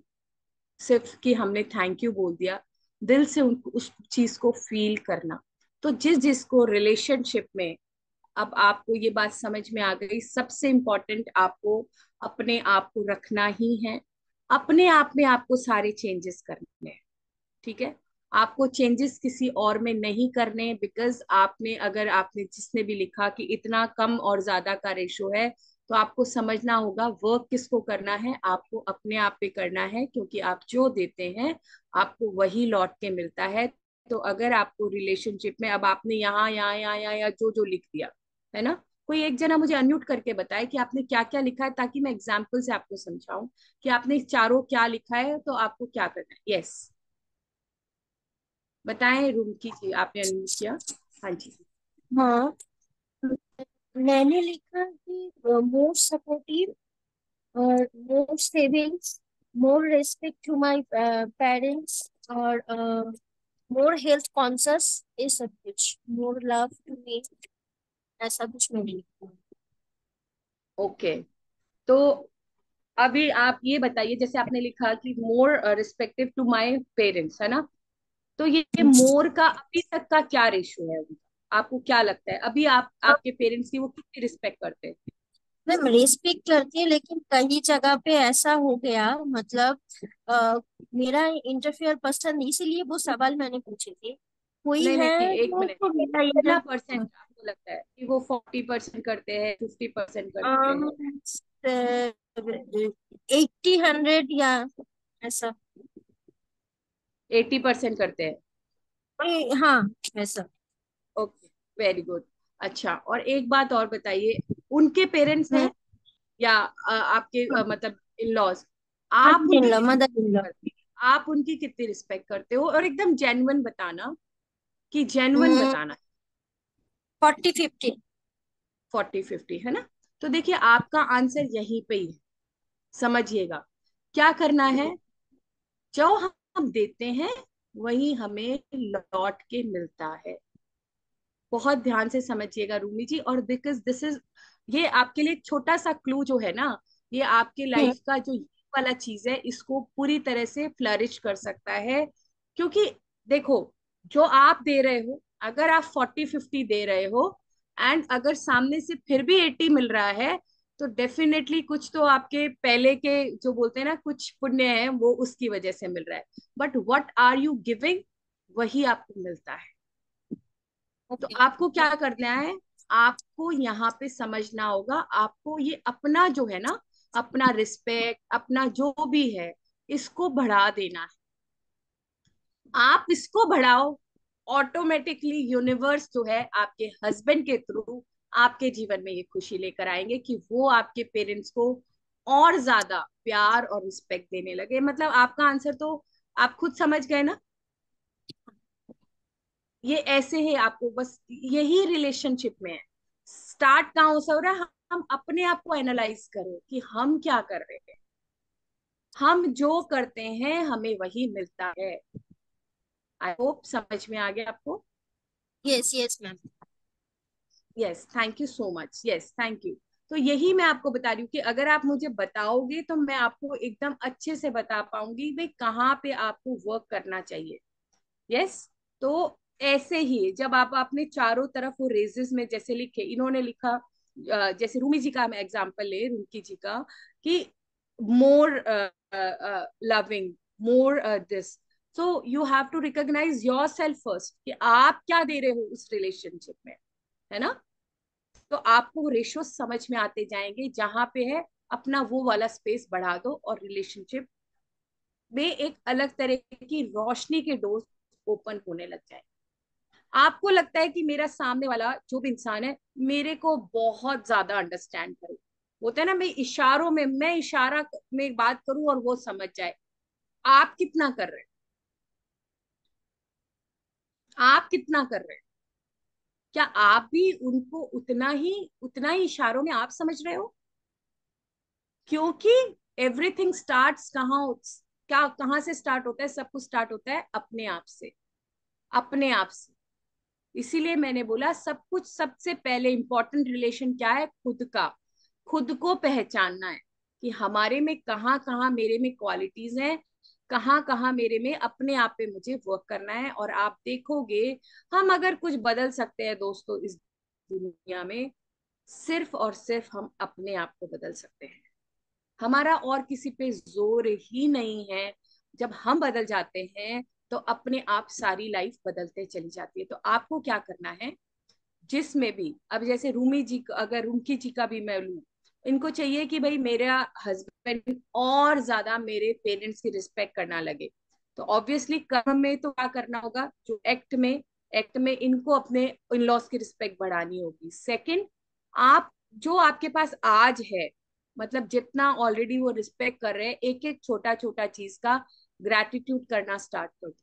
सिर्फ कि हमने थैंक यू बोल दिया, दिल से उस चीज को फील करना। तो जिस जिसको रिलेशनशिप में, अब आपको ये बात समझ में आ गई, सबसे इम्पोर्टेंट आपको अपने आप को रखना ही है, अपने आप में आपको सारे चेंजेस करने हैं, ठीक है? आपको चेंजेस किसी और में नहीं करने, बिकॉज आपने, अगर आपने जिसने भी लिखा कि इतना कम और ज्यादा का रेशो है, तो आपको समझना होगा वर्क किसको करना है, आपको अपने आप पे करना है, क्योंकि आप जो देते हैं आपको वही लौट के मिलता है। तो अगर आपको रिलेशनशिप में, अब आपने यहाँ यहाँ यहाँ यहाँ यहाँ जो जो लिख दिया है ना, कोई एक जना मुझे अनम्यूट करके बताए कि आपने क्या क्या लिखा है, ताकि मैं एग्जाम्पल से आपको समझाऊं कि आपने चारों क्या लिखा है, तो आपको क्या करना है। यस, बताएं रूम की जी, आपने अनम्यूट किया। हाँ जी। हाँ, मैंने लिखा कि मोर सपोर्टिव और more savings, more respect to my parents और मोर हेल्थ कॉन्शियस, ये सब कुछ, मोर लव टू मी, ऐसा कुछ मैंने लिखा। ओके, तो अभी आप ये बताइए, जैसे आपने लिखा कि मोर रिस्पेक्टिव टू माय पेरेंट्स, है ना, तो ये मोर का अभी तक का क्या रेशियो है उनका? आपको क्या लगता है अभी आप आपके पेरेंट्स की वो कितनी रिस्पेक्ट करते हैं? मैम रेस्पेक्ट करती है, लेकिन कई जगह पे ऐसा हो गया, मतलब अ, मेरा इंटरफेयर पसंद नहीं, इसीलिए वो सवाल मैंने पूछे थे। कोई नहीं नहीं है नहीं, एक जो मिनट, तो मेरा कितना परसेंट इंटर आपको आपको लगता है कि वो 40% करते हैं, 50% करते हैं? 80-100 या ऐसा। 80% करते हैं। हाँ, ऐसा। Okay, very good. अच्छा, और एक बात और बताइए, उनके पेरेंट्स हम्म। हैं या आपके मतलब इन लॉज, आप मदर इन उनकी लॉ, कितनी मदर इन लॉ। करते आप उनकी कितनी रिस्पेक्ट करते हो? और एकदम जेन्युइन बताना, कि जेन्युइन बताना। 40-50। 40-50 है ना? तो देखिए, आपका आंसर यहीं पे ही है। समझिएगा, क्या करना है। जो हम देते हैं वही हमें लौट के मिलता है। बहुत ध्यान से समझिएगा रूमी जी। और बिकॉज दिस इज, ये आपके लिए एक छोटा सा क्लू जो है ना, ये आपके लाइफ का जो ये वाला चीज है, इसको पूरी तरह से फ्लरिश कर सकता है। क्योंकि देखो, जो आप दे रहे हो, अगर आप 40-50 दे रहे हो, एंड अगर सामने से फिर भी 80 मिल रहा है, तो डेफिनेटली कुछ तो आपके पहले के जो बोलते हैं ना, कुछ पुण्य है, वो उसकी वजह से मिल रहा है। But what are you giving, वही आपको मिलता है। तो ओके। आपको क्या करना है, आपको यहाँ पे समझना होगा, आपको ये अपना जो है ना, अपना रिस्पेक्ट, अपना जो भी है, इसको बढ़ा देना है। आप इसको बढ़ाओ, ऑटोमेटिकली यूनिवर्स जो है आपके हस्बैंड के थ्रू आपके जीवन में ये खुशी लेकर आएंगे कि वो आपके पेरेंट्स को और ज्यादा प्यार और रिस्पेक्ट देने लगे। मतलब आपका आंसर तो आप खुद समझ गए ना। ये ऐसे ही आपको बस यही रिलेशनशिप में है। स्टार्ट कहाँ से हो रहा है, हम अपने आप को एनालाइज करें कि हम क्या कर रहे हैं। हम जो करते हैं हमें वही मिलता है। आई होप समझ में आ गया आपको। Yes, yes ma'am. Yes, thank you so much. Yes, thank you. तो यही मैं आपको बता रही हूँ कि अगर आप मुझे बताओगे तो मैं आपको एकदम अच्छे से बता पाऊंगी भाई कहाँ पे आपको वर्क करना चाहिए। यस। तो ऐसे ही जब आप अपने चारों तरफ वो रेजेस में जैसे लिखे, इन्होंने लिखा जैसे रूमी जी का हम एग्जांपल ले, रूमी जी का, कि more loving, more this. So you have to recognize yourself first, कि आप क्या दे रहे हो उस रिलेशनशिप में, है ना? तो आपको रेशो समझ में आते जाएंगे, जहां पे है अपना वो वाला स्पेस बढ़ा दो, और रिलेशनशिप में एक अलग तरह की रोशनी के डोर ओपन होने लग जाए। आपको लगता है कि मेरा सामने वाला जो भी इंसान है मेरे को बहुत ज्यादा अंडरस्टैंड करे, होता है ना, मैं इशारों में, मैं इशारा में बात करूं और वो समझ जाए। आप कितना कर रहे हैं? आप कितना कर रहे हैं? क्या आप भी उनको उतना ही इशारों में आप समझ रहे हो? क्योंकि एवरीथिंग स्टार्ट्स कहाँ से स्टार्ट होता है? सब कुछ स्टार्ट होता है अपने आप से, अपने आप से। इसीलिए मैंने बोला सब कुछ सबसे पहले इंपॉर्टेंट रिलेशन क्या है? खुद का। खुद को पहचानना है कि हमारे में कहाँ कहाँ मेरे में क्वालिटीज हैं, कहाँ कहाँ मेरे में अपने आप पे मुझे वर्क करना है। और आप देखोगे, हम अगर कुछ बदल सकते हैं दोस्तों इस दुनिया में, सिर्फ और सिर्फ हम अपने आप को बदल सकते हैं। हमारा और किसी पे जोर ही नहीं है। जब हम बदल जाते हैं तो अपने आप सारी लाइफ बदलते चली जाती है। तो आपको क्या करना है, जिसमें भी, अब जैसे रूमी जी अगर रूमकी जी का भी मैं लूं, इनको चाहिए कि भाई मेरा हस्बैंड और ज्यादा मेरे पेरेंट्स की रिस्पेक्ट करना लगे। तो ऑब्वियसली कर्म में तो क्या करना होगा, जो एक्ट में इनको अपने इन लॉज की रिस्पेक्ट बढ़ानी होगी। सेकंड, आप जो आपके पास आज है, मतलब जितना ऑलरेडी वो रिस्पेक्ट कर रहे हैं, एक एक छोटा छोटा चीज का ग्रैटिट्यूड करना स्टार्ट कर दो,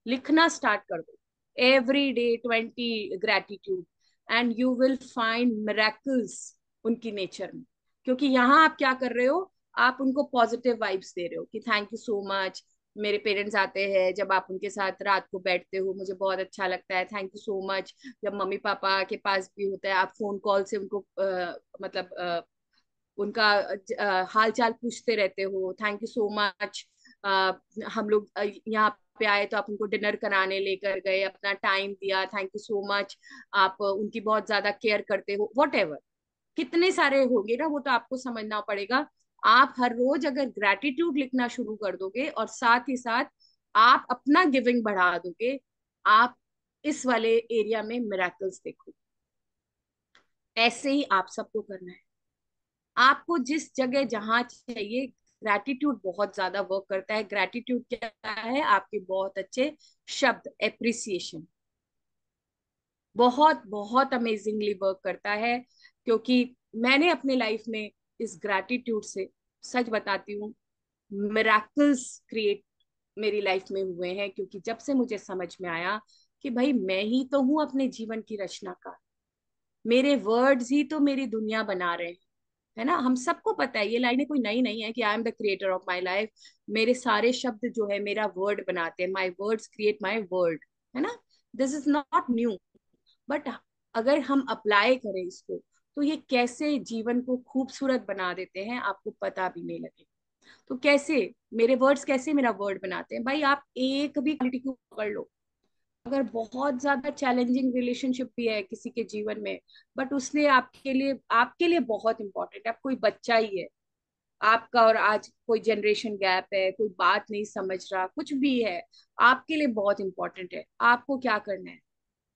लिखना स्टार्ट कर दो। Every day 20 gratitude, and you will find miracles उनकी नेचर में। क्योंकि यहाँ आप क्या कर रहे हो, आप उनको पॉजिटिव वाइब्स दे रहे हो कि थैंक यू सो मच। मेरे पेरेंट्स आते हैं, जब आप उनके साथ रात को बैठते हो मुझे बहुत अच्छा लगता है, थैंक यू सो मच। जब मम्मी पापा के पास भी होता है, आप फोन कॉल से उनको मतलब उनका हाल चाल पूछते रहते हो, थैंक यू सो मच। हम लोग यहाँ पे आए तो आप उनको डिनर कराने लेकर गए, अपना टाइम दिया, थैंक यू सो मच। आप उनकी बहुत ज्यादा केयर करते हो, वॉट एवर, कितने सारे होंगे ना, वो तो आपको समझना पड़ेगा। आप हर रोज अगर ग्रैटिट्यूड लिखना शुरू कर दोगे और साथ ही साथ आप अपना गिविंग बढ़ा दोगे, आप इस वाले एरिया में मिराकल्स देखोगे। ऐसे ही आप सबको करना है। आपको जिस जगह जहां चाहिए, ग्रैटिट्यूड बहुत ज्यादा वर्क करता है। ग्रैटिट्यूड क्या है? आपके बहुत अच्छे शब्द, एप्रिसिएशन, बहुत बहुत अमेजिंगली वर्क करता है। क्योंकि मैंने अपने लाइफ में इस ग्रैटिट्यूड से, सच बताती हूँ, मिराकल्स क्रिएट मेरी लाइफ में हुए हैं। क्योंकि जब से मुझे समझ में आया कि भाई मैं ही तो हूं अपने जीवन की रचना का, मेरे वर्ड्स ही तो मेरी दुनिया बना रहे हैं, है ना। हम सबको पता है, ये लाइनें कोई नई नहीं है कि I am the creator of my life. मेरे सारे शब्द जो है मेरा वर्ड बनाते हैं, my words create my world, है ना। This is not new, but अगर हम अप्लाई करें इसको तो ये कैसे जीवन को खूबसूरत बना देते हैं, आपको पता भी नहीं लगे। तो कैसे मेरे वर्ड्स कैसे मेरा वर्ड बनाते हैं? भाई आप एक भी क्वालिटी को पकड़ लो, अगर बहुत ज्यादा चैलेंजिंग रिलेशनशिप भी है किसी के जीवन में, बट उसने आपके लिए बहुत इंपॉर्टेंट है, अब कोई बच्चा ही है आपका, और आज कोई जनरेशन गैप है, कोई बात नहीं समझ रहा, कुछ भी है, आपके लिए बहुत इंपॉर्टेंट है। आपको क्या करना है?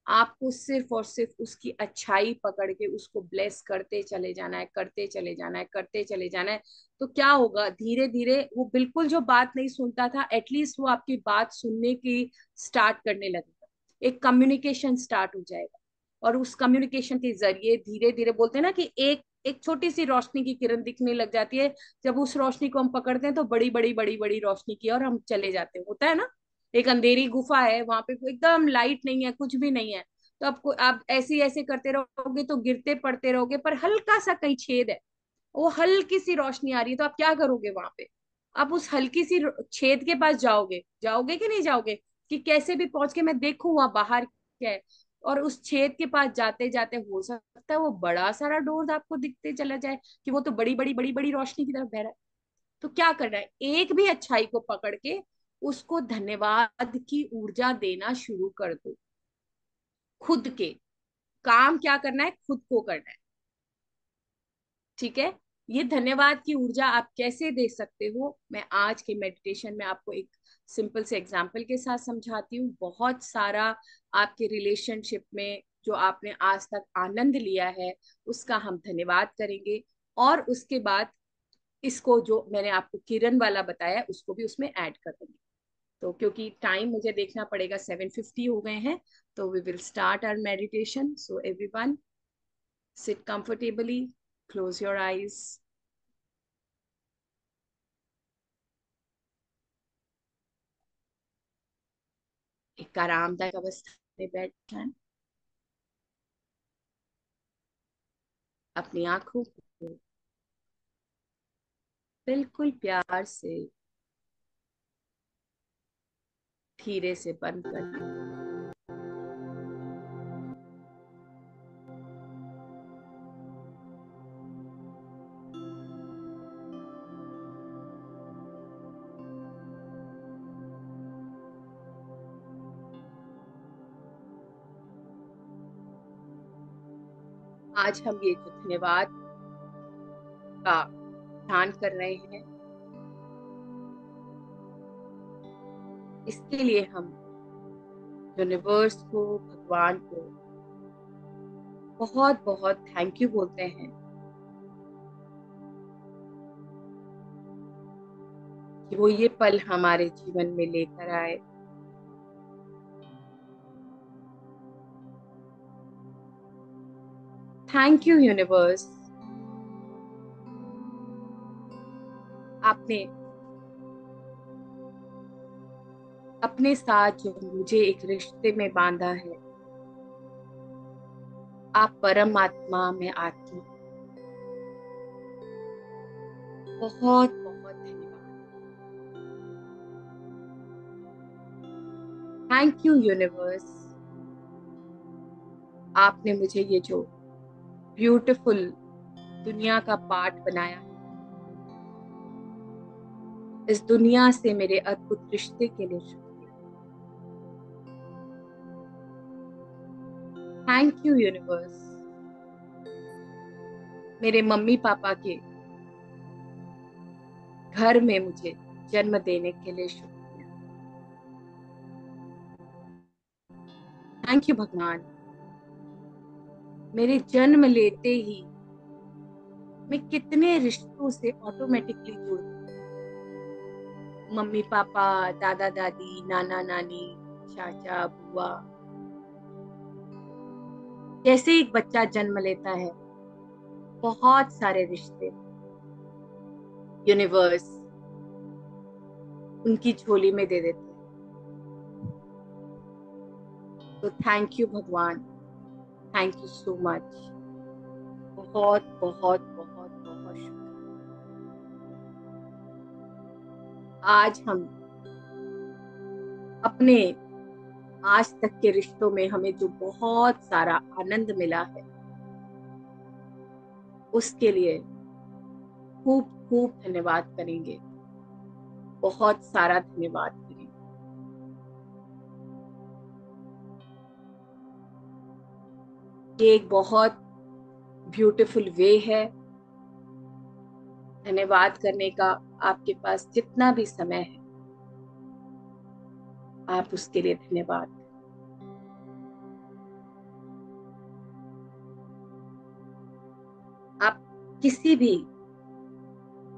आपको सिर्फ और सिर्फ उसकी अच्छाई पकड़ के उसको ब्लेस करते चले जाना है, करते चले जाना है, करते चले जाना है। तो क्या होगा, धीरे धीरे वो बिल्कुल जो बात नहीं सुनता था, एटलीस्ट वो आपकी बात सुनने की स्टार्ट करने लगेगा, एक कम्युनिकेशन स्टार्ट हो जाएगा। और उस कम्युनिकेशन के जरिए धीरे धीरे, बोलते हैं ना कि एक एक छोटी सी रोशनी की किरण दिखने लग जाती है। जब उस रोशनी को हम पकड़ते हैं तो बड़ी बड़ी बड़ी बड़ी रोशनी की और हम चले जाते हैं, होता है ना। एक अंधेरी गुफा है, वहां पे एकदम लाइट नहीं है, कुछ भी नहीं है, तो आपको आप ऐसे ही ऐसे करते रहोगे तो गिरते पड़ते रहोगे, पर हल्का सा कहीं छेद है, वो हल्की सी रोशनी आ रही है, तो आप क्या करोगे वहां पे? आप उस हल्की सी छेद के पास जाओगे, जाओगे कि नहीं जाओगे, कि कैसे भी पहुंच के मैं देखूं वहां बाहर क्या है। और उस छेद के पास जाते जाते हो सकता है वो बड़ा सारा डोर आपको दिखते चला जाए, कि वो तो बड़ी बड़ी बड़ी बड़ी रोशनी की तरफ बह रहा है। तो क्या करना है, एक भी अच्छाई को पकड़ के उसको धन्यवाद की ऊर्जा देना शुरू कर दो। खुद के काम क्या करना है, खुद को करना है, ठीक है। ये धन्यवाद की ऊर्जा आप कैसे दे सकते हो, मैं आज के मेडिटेशन में आपको एक सिंपल से एग्जांपल के साथ समझाती हूँ। बहुत सारा आपके रिलेशनशिप में जो आपने आज तक आनंद लिया है उसका हम धन्यवाद करेंगे। और उसके बाद इसको जो मैंने आपको किरण वाला बताया उसको भी उसमें ऐड कर देंगे। तो क्योंकि टाइम मुझे देखना पड़ेगा, 7:50 हो गए हैं, तो we will start our meditation. So everyone, sit comfortably, close your eyes. एक आरामदायक अवस्था में बैठ जाएं। अपनी आंखों को बिल्कुल प्यार से धीरे से बंद कर दें। आज हम ये जो धन्यवाद का ध्यान कर रहे हैं, इसके लिए हम यूनिवर्स को, भगवान को बहुत बहुत थैंक यू बोलते हैं कि वो ये पल हमारे जीवन में लेकर आए। थैंक यू यूनिवर्स, आपने अपने साथ जो मुझे एक रिश्ते में बांधा है। आप परमात्मा में आत्मा, बहुत बहुत धन्यवाद। थैंक यू यूनिवर्स, आपने मुझे ये जो ब्यूटीफुल दुनिया का पार्ट बनाया, इस दुनिया से मेरे अद्भुत रिश्ते के लिए शुक्रिया। थैंक यू यूनिवर्स, मेरे मम्मी पापा के घर में मुझे जन्म देने के लिए शुक्रिया। थैंक यू भगवान, मेरे जन्म लेते ही मैं कितने रिश्तों से ऑटोमेटिकली जुड़ गई। मम्मी पापा, दादा दादी, नाना नानी, चाचा बुआ। जैसे एक बच्चा जन्म लेता है, बहुत सारे रिश्ते यूनिवर्स उनकी झोली में दे देते हैं। तो थैंक यू भगवान, थैंक यू सो मच। बहुत बहुत बहुत बहुत शुक्रिया। आज हम अपने आज तक के रिश्तों में हमें जो बहुत सारा आनंद मिला है, उसके लिए खूब खूब धन्यवाद करेंगे, बहुत सारा धन्यवाद करेंगे। ये एक बहुत ब्यूटीफुल वे है धन्यवाद करने का। आपके पास जितना भी समय है, आप उसके लिए धन्यवाद करें। आप किसी भी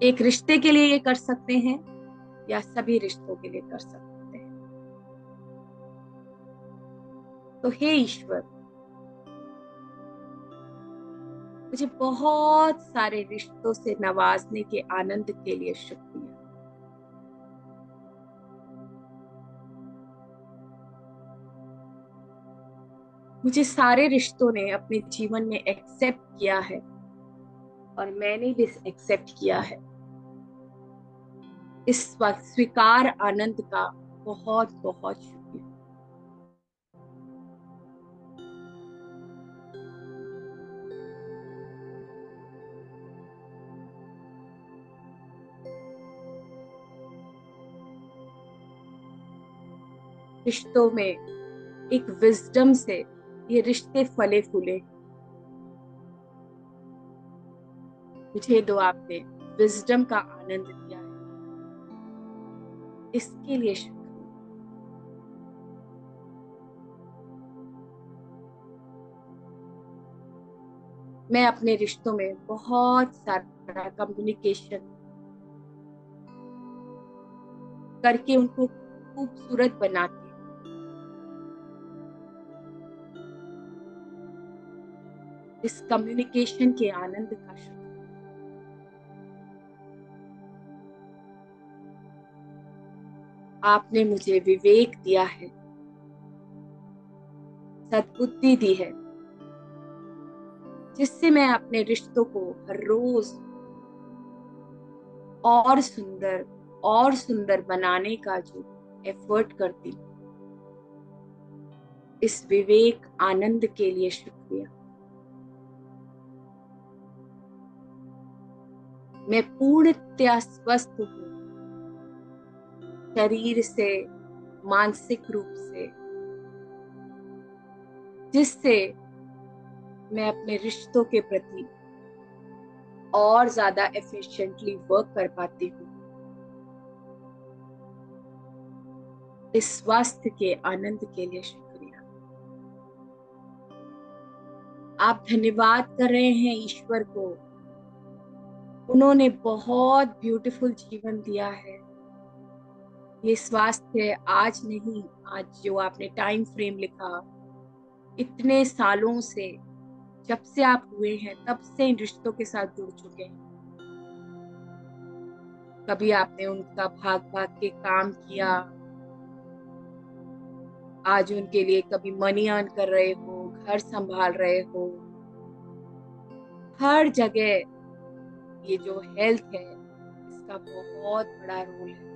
एक रिश्ते के लिए ये कर सकते हैं या सभी रिश्तों के लिए कर सकते हैं। तो हे ईश्वर, मुझे बहुत सारे रिश्तों से नवाजने के आनंद के लिए शुक्रिया। मुझे सारे रिश्तों ने अपने जीवन में एक्सेप्ट किया है और मैंने भी एक्सेप्ट किया है। इस वक्त स्वीकार आनंद का बहुत बहुत शुक्रिया। रिश्तों में एक विजडम से ये रिश्ते फले फूले। मुझे तो आपने विजडम का आनंद दिया है, इसके लिए शुक्रिया। मैं अपने रिश्तों में बहुत सारा कम्युनिकेशन करके उनको खूबसूरत बनाती हूँ। इस कम्युनिकेशन के आनंद का शुक्रिया। आपने मुझे विवेक दिया है, सद्बुद्धि दी है, जिससे मैं अपने रिश्तों को हर रोज और सुंदर बनाने का जो एफर्ट करती हूँ, इस विवेक आनंद के लिए शुक्रिया। मैं पूर्णतया स्वस्थ हूँ, शरीर से, मानसिक रूप से, जिससे मैं अपने रिश्तों के प्रति और ज्यादा एफिशिएंटली वर्क कर पाती हूँ। इस स्वास्थ्य के आनंद के लिए शुक्रिया। आप धन्यवाद कर रहे हैं ईश्वर को, उन्होंने बहुत ब्यूटीफुल जीवन दिया है। ये स्वास्थ्य आज नहीं, आज जो आपने टाइम फ्रेम लिखा, इतने सालों से, जब से आप हुए हैं तब से इन रिश्तों के साथ जुड़ चुके हैं। कभी आपने उनका भाग भाग के काम किया, आज उनके लिए कभी मनी अर्न कर रहे हो, घर संभाल रहे हो। हर जगह ये जो हेल्थ है, इसका बहुत बड़ा रोल है।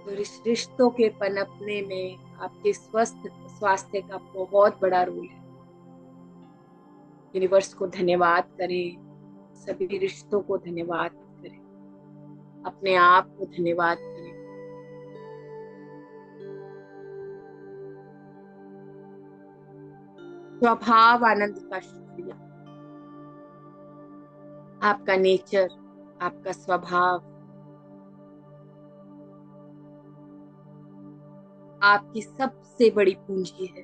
तो रिश्तों के पनपने में आपके स्वास्थ्य का बहुत बड़ा रोल है। यूनिवर्स को धन्यवाद करें, सभी रिश्तों को धन्यवाद करें, अपने आप को धन्यवाद करें। स्वभाव आनंद का शुक्रिया। आपका नेचर, आपका स्वभाव, आपकी सबसे बड़ी पूंजी है।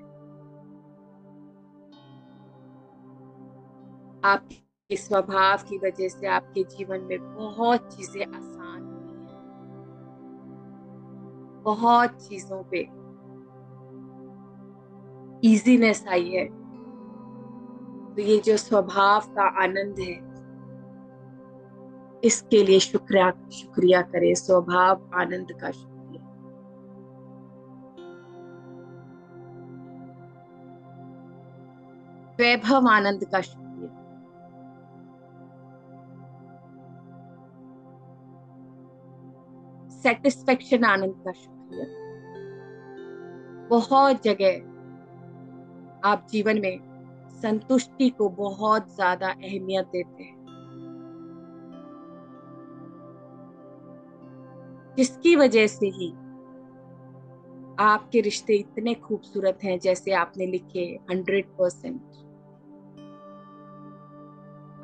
आपके स्वभाव की वजह से आपके जीवन में बहुत चीजें आसान हुई हैं, बहुत चीजों पे इजीनेस आई है। तो ये जो स्वभाव का आनंद है, इसके लिए शुक्रिया शुक्रिया करें, स्वभाव आनंद का शुक्रिया। वैभव आनंद का शुक्रिया। सेटिस्फेक्शन आनंद का शुक्रिया। बहुत जगह आप जीवन में संतुष्टि को बहुत ज्यादा अहमियत देते हैं, जिसकी वजह से ही आपके रिश्ते इतने खूबसूरत हैं, जैसे आपने लिखे 100%।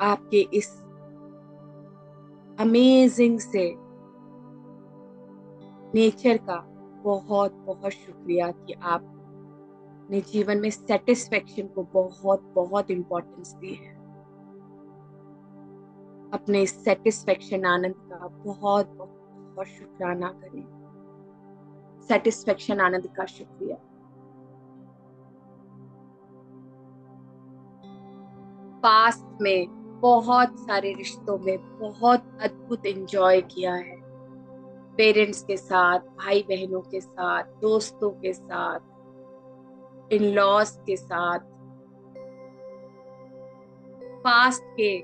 आपके इस अमेजिंग से नेचर का बहुत बहुत शुक्रिया कि आपने जीवन में सेटिस्फेक्शन को बहुत बहुत इम्पोर्टेंस दी है। अपने इस सेटिस्फेक्शन आनंद का बहुत बहुत शुक्राना करें। सेटिस्फेक्शन आनंद का शुक्रिया। पास्ट में बहुत सारे रिश्तों में बहुत अद्भुत एंजॉय किया है, पेरेंट्स के साथ, भाई बहनों के साथ, दोस्तों के साथ, इन लॉज के साथ। पास्ट के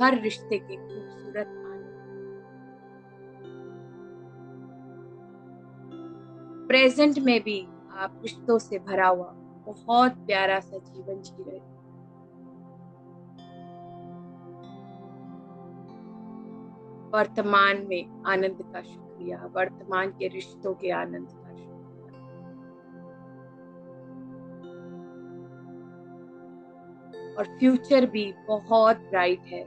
हर रिश्ते के खूबसूरत आनंद, प्रेजेंट में भी आप रिश्तों से भरा हुआ बहुत प्यारा सा जीवन जी रहे हैं। वर्तमान में आनंद का शुक्रिया, वर्तमान के रिश्तों के आनंद का शुक्रिया। और फ्यूचर भी बहुत ब्राइट है,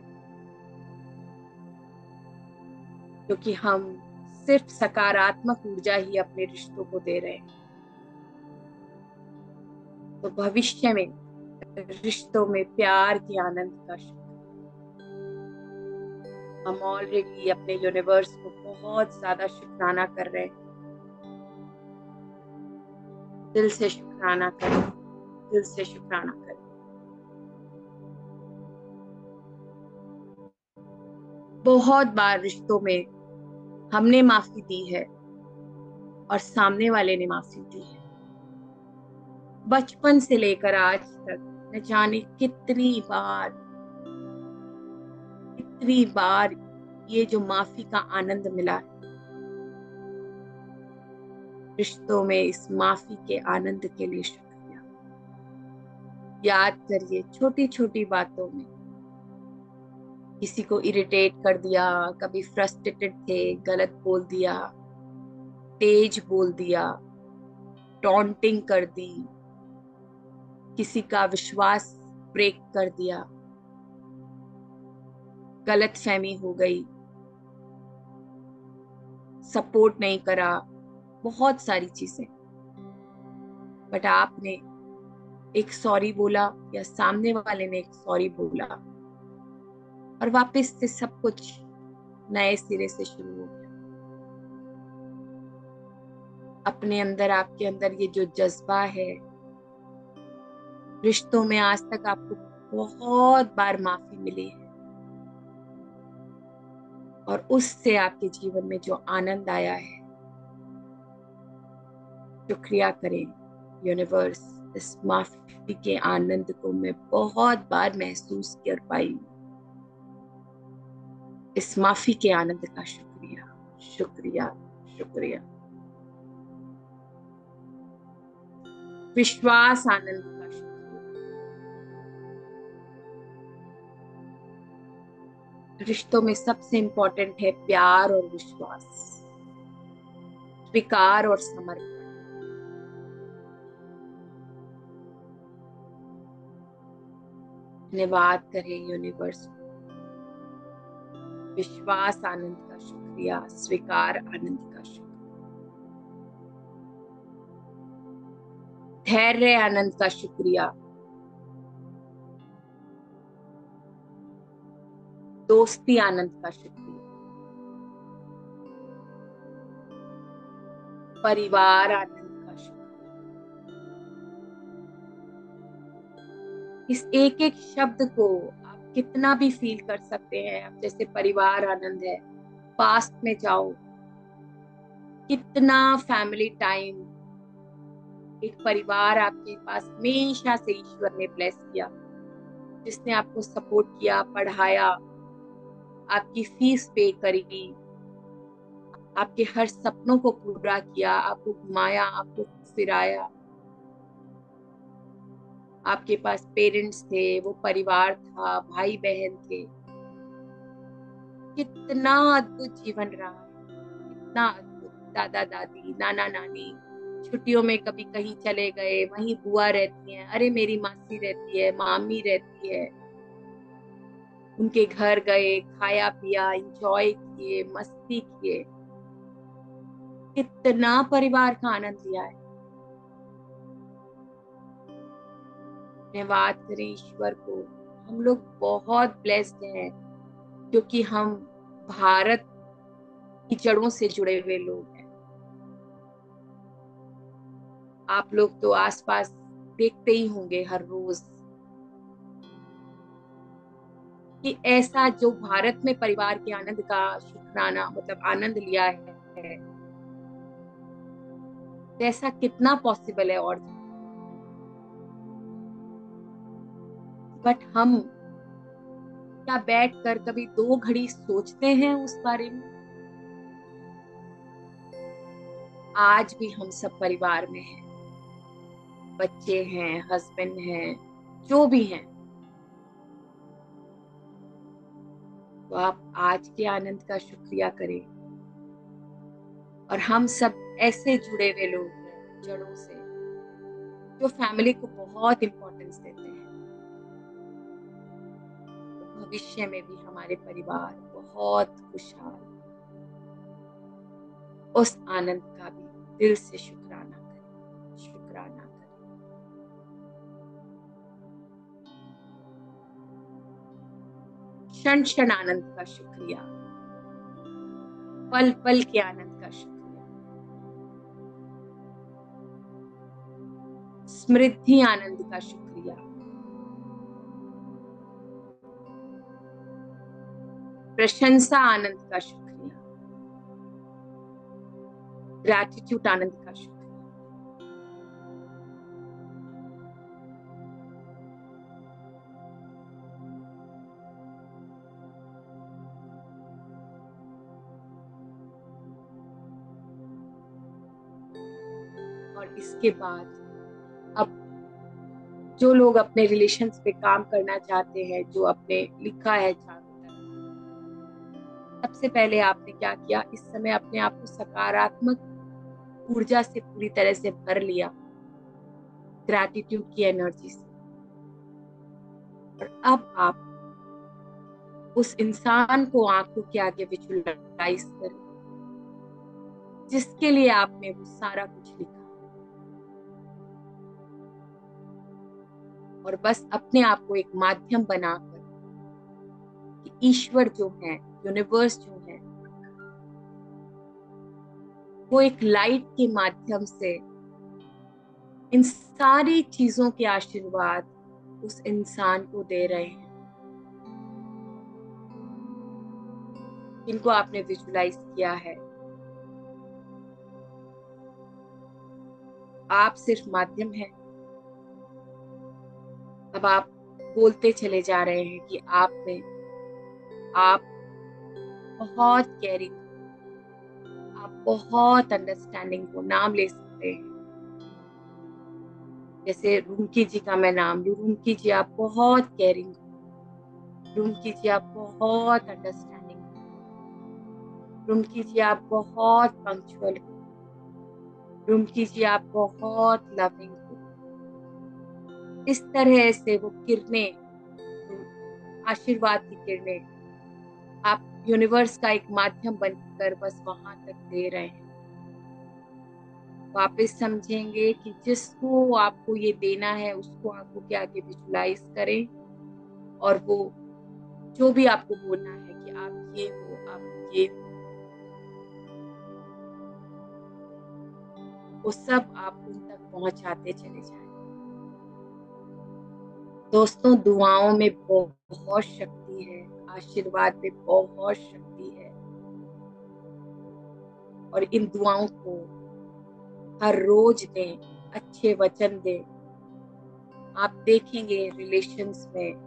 क्योंकि हम सिर्फ सकारात्मक ऊर्जा ही अपने रिश्तों को दे रहे हैं। तो भविष्य में रिश्तों में प्यार के आनंद का शुक्रिया। हम ऑलरेडी अपने यूनिवर्स को बहुत ज्यादा शुक्राना कर रहे हैं। दिल से शुक्राना करें, दिल से शुक्राना करें। बहुत बार रिश्तों में हमने माफी दी है और सामने वाले ने माफी दी है। बचपन से लेकर आज तक न जाने कितनी बार ये जो माफी का आनंद मिला है। रिश्तों में इस माफी के आनंद के लिए शुक्रिया। याद करिए, छोटी छोटी बातों में किसी को इरिटेट कर दिया, कभी फ्रस्ट्रेटेड थे, गलत बोल दिया, तेज बोल दिया, टॉन्टिंग कर दी, किसी का विश्वास ब्रेक कर दिया, गलतफहमी हो गई, सपोर्ट नहीं करा, बहुत सारी चीजें। बट आपने एक सॉरी बोला या सामने वाले ने एक सॉरी बोला और वापस से सब कुछ नए सिरे से शुरू हो गया। अपने अंदर, आपके अंदर ये जो जज्बा है, रिश्तों में आज तक आपको बहुत बार माफी मिली है और उससे आपके जीवन में जो आनंद आया है, शुक्रिया करें यूनिवर्स। इस माफी के आनंद को मैं बहुत बार महसूस कर पाई हूँ। इस माफी के आनंद का शुक्रिया, शुक्रिया, शुक्रिया। विश्वास आनंद का शुक्रिया। रिश्तों में सबसे इंपॉर्टेंट है प्यार और विश्वास, स्वीकार और समर्पण। धन्यवाद करें यूनिवर्स। विश्वास आनंद का शुक्रिया, स्वीकार आनंद का शुक्रिया, धैर्य आनंद का शुक्रिया, दोस्ती आनंद का शुक्रिया, परिवार आनंद का शुक्रिया। इस एक एक शब्द को आप कितना भी फील कर सकते हैं। आप जैसे परिवार आनंद है, पास्ट में जाओ, कितना फैमिली टाइम, एक परिवार आपके पास हमेशा से ईश्वर ने ब्लेस किया, जिसने आपको सपोर्ट किया, पढ़ाया, आपकी फीस पे करी, आपके हर सपनों को पूरा किया, आपको घुमाया, आपको फिराया। आपके पास पेरेंट्स थे, वो परिवार था, भाई बहन थे। कितना अद्भुत जीवन रहा है, कितना अद्भुत। दादा दादी, नाना नानी, छुट्टियों में कभी कहीं चले गए, वहीं बुआ रहती है, अरे मेरी मासी रहती है, मामी रहती है, उनके घर गए, खाया पिया, एंजॉय किए, मस्ती किए, कितना परिवार का आनंद लिया है। धन्यवाद करें ईश्वर को। हम लोग बहुत ब्लेस्ड हैं, क्योंकि हम भारत की जड़ों से जुड़े हुए लोग हैं। आप लोग तो आसपास देखते ही होंगे हर रोज कि ऐसा जो भारत में परिवार के आनंद का शुक्राना, मतलब आनंद लिया है, ऐसा कितना पॉसिबल है। और बट हम क्या बैठ कर कभी 2 घड़ी सोचते हैं उस बारे में? आज भी हम सब परिवार में हैं, बच्चे हैं, हस्बैंड हैं, जो भी हैं। तो आप आज के आनंद का शुक्रिया करें। और हम सब ऐसे जुड़े हुए लोग हैं जड़ों से, जो फैमिली को बहुत इंपॉर्टेंस देते हैं। तो भविष्य में भी हमारे परिवार बहुत खुशहाल, उस आनंद का भी दिल से शुक्राना करें, शुक्राना करें। क्षण क्षण आनंद का शुक्रिया, पल पल के आनंद का शुक्रिया, समृद्धि आनंद का शुक्रिया, प्रशंसा आनंद का शुक्रिया, ग्रैटिट्यूड आनंद का शुक्रिया। और इसके बाद अब जो लोग अपने रिलेशंस पे काम करना चाहते हैं, जो अपने लिखा है चारों तरफ, सबसे पहले आपने क्या किया? इस समय अपने आप को सकारात्मक ऊर्जा से पूरी तरह से भर लिया, ग्रैटिट्यूड की एनर्जी से। और अब आप उस इंसान को आंखों के आगे विजुअलाइज करें, जिसके लिए आपने वो सारा कुछ लिखा, और बस अपने आप को एक माध्यम बनाकर कि ईश्वर जो है, यूनिवर्स जो है, वो एक लाइट के माध्यम से इन सारी चीजों के आशीर्वाद उस इंसान को दे रहे हैं, जिनको आपने विजुलाइज किया है। आप सिर्फ माध्यम हैं। अब आप बोलते चले जा रहे हैं कि आप बहुत केयरिंग, आप बहुत अंडरस्टैंडिंग हो। नाम ले सकते हैं, जैसे रुमकी जी का मैं नाम लूं। रुमकी जी, आप बहुत केयरिंग हो। रुमकी जी, आप बहुत अंडरस्टैंडिंग हो। रुमकी जी, आप बहुत पंक्चुअल हो। रुमकी जी, आप बहुत लविंग हो। इस तरह से वो किरणें, आशीर्वाद की किरणें, आप यूनिवर्स का एक माध्यम बनकर बस वहां तक दे रहे हैं। वापस समझेंगे कि जिसको आपको ये देना है, उसको आंखों के आगे विजुलाइज करें, और वो जो भी आपको बोलना है कि आप ये हो, आप ये हो, वो सब आप उन तक पहुंचाते चले जाएं। दोस्तों, दुआओं में बहुत शक्ति है, आशीर्वाद में बहुत शक्ति है, और इन दुआओं को हर रोज दें, अच्छे वचन दें। आप देखेंगे रिलेशंस में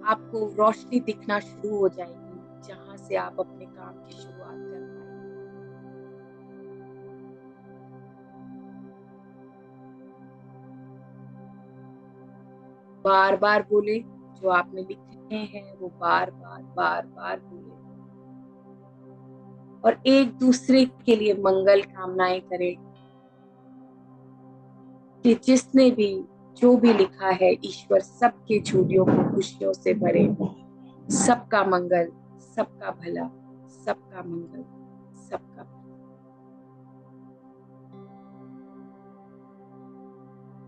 आपको रोशनी दिखना शुरू हो जाएगी, जहां से आप अपने काम की शुरुआत कर पाएंगे। बार बार बोले, जो आपने लिखे हैं वो बार बार बोले, और एक दूसरे के लिए मंगल कामनाएं करें कि जिसने भी जो भी लिखा है, ईश्वर सबकी झूलियों को खुशियों से भरे। सबका मंगल, सबका भला, सबका मंगल, सबका भला।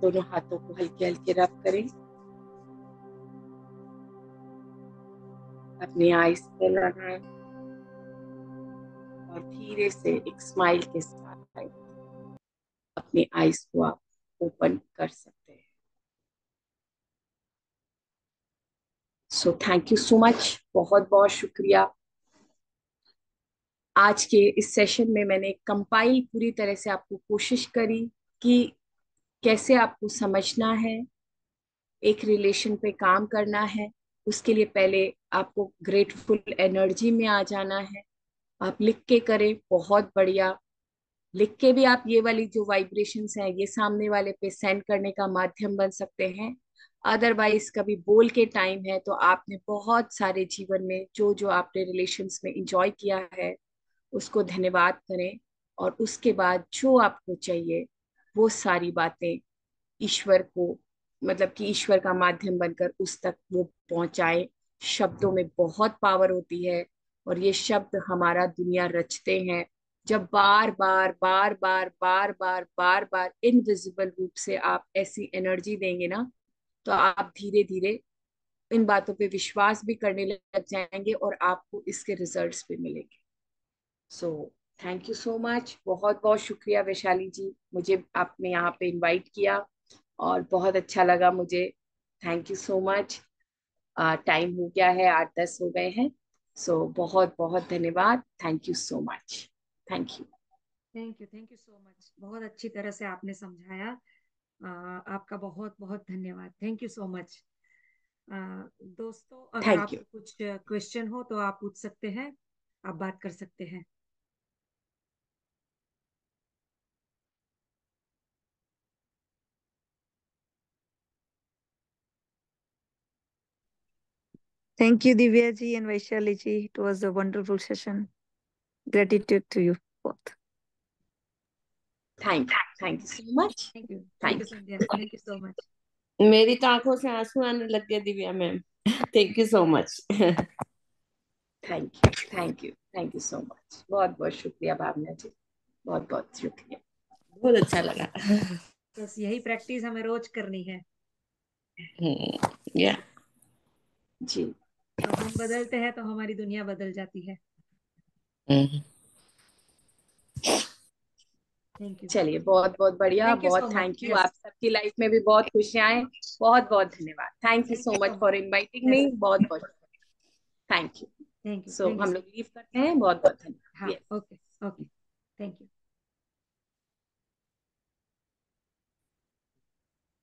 दोनों हाथों को हल्के हल्के रब करें, अपनी आईज पे लगाएं, और धीरे से एक स्माइल के साथ अपनी आईज को आप ओपन कर सकते हैं। So thank you so much, बहुत बहुत शुक्रिया। आज के इस सेशन में मैंने कंपाइल पूरी तरह से आपको कोशिश करी कि कैसे आपको समझना है, एक रिलेशन पे काम करना है। उसके लिए पहले आपको ग्रेटफुल एनर्जी में आ जाना है। आप लिख के करें, बहुत बढ़िया। लिख के भी आप ये वाली जो वाइब्रेशंस हैं, ये सामने वाले पे सेंड करने का माध्यम बन सकते हैं। अदरवाइज कभी बोल के टाइम है तो आपने बहुत सारे जीवन में जो जो आपने रिलेशंस में इंजॉय किया है उसको धन्यवाद करें, और उसके बाद जो आपको चाहिए वो सारी बातें ईश्वर को, मतलब कि ईश्वर का माध्यम बनकर उस तक वो पहुंचाए। शब्दों में बहुत पावर होती है, और ये शब्द हमारा दुनिया रचते हैं। जब बार बार बार बार बार बार बार बार इनविजिबल रूप से आप ऐसी एनर्जी देंगे ना, तो आप धीरे धीरे इन बातों पे विश्वास भी करने लग जाएंगे, और आपको इसके रिजल्ट्स भी मिलेंगे। So thank you so much, बहुत बहुत शुक्रिया वैशाली जी, मुझे आपने यहाँ पे इनवाइट किया और बहुत अच्छा लगा मुझे। Thank you so much. Time हो गया है, 8-10 हो गए हैं। सो बहुत बहुत धन्यवाद। Thank you so much. Thank you. Thank you so much. बहुत अच्छी तरह से आपने समझाया। आपका बहुत बहुत धन्यवाद। Thank you so much. दोस्तों, अगर थैंक यू। आपको कुछ क्वेश्चन हो तो आप पूछ सकते हैं, आप बात कर सकते हैं। Thank you, Divya ji and Vaishali ji. It was a wonderful session. Gratitude to you both. Thank you so much. Thank you thank Sandhya. Thank you so much. मेरी तो आंखों से आंसू आने लग गए Divya ma'am. Thank you so much. Thank you so much. बहुत बहुत शुक्रिया भावना जी, बहुत बहुत शुक्रिया। बहुत अच्छा लगा। बस यही प्रैक्टिस हमें रोज करनी है। या जी, तो हम बदलते हैं तो हमारी दुनिया बदल जाती है। Thank you. चलिए, बहुत बहुत बढ़िया, थैंक यू बहुत so much. Thank you. Yes, आप सबकी लाइफ में भी बहुत खुशियां आए। बहुत बहुत धन्यवाद। Thank you thank so you much so for much. Inviting me. Yes, बहुत बहुत thank you. Thank you. So thank you हम सो लोग लीव करते हैं। बहुत बहुत हाँ, धन्यवाद। ओके।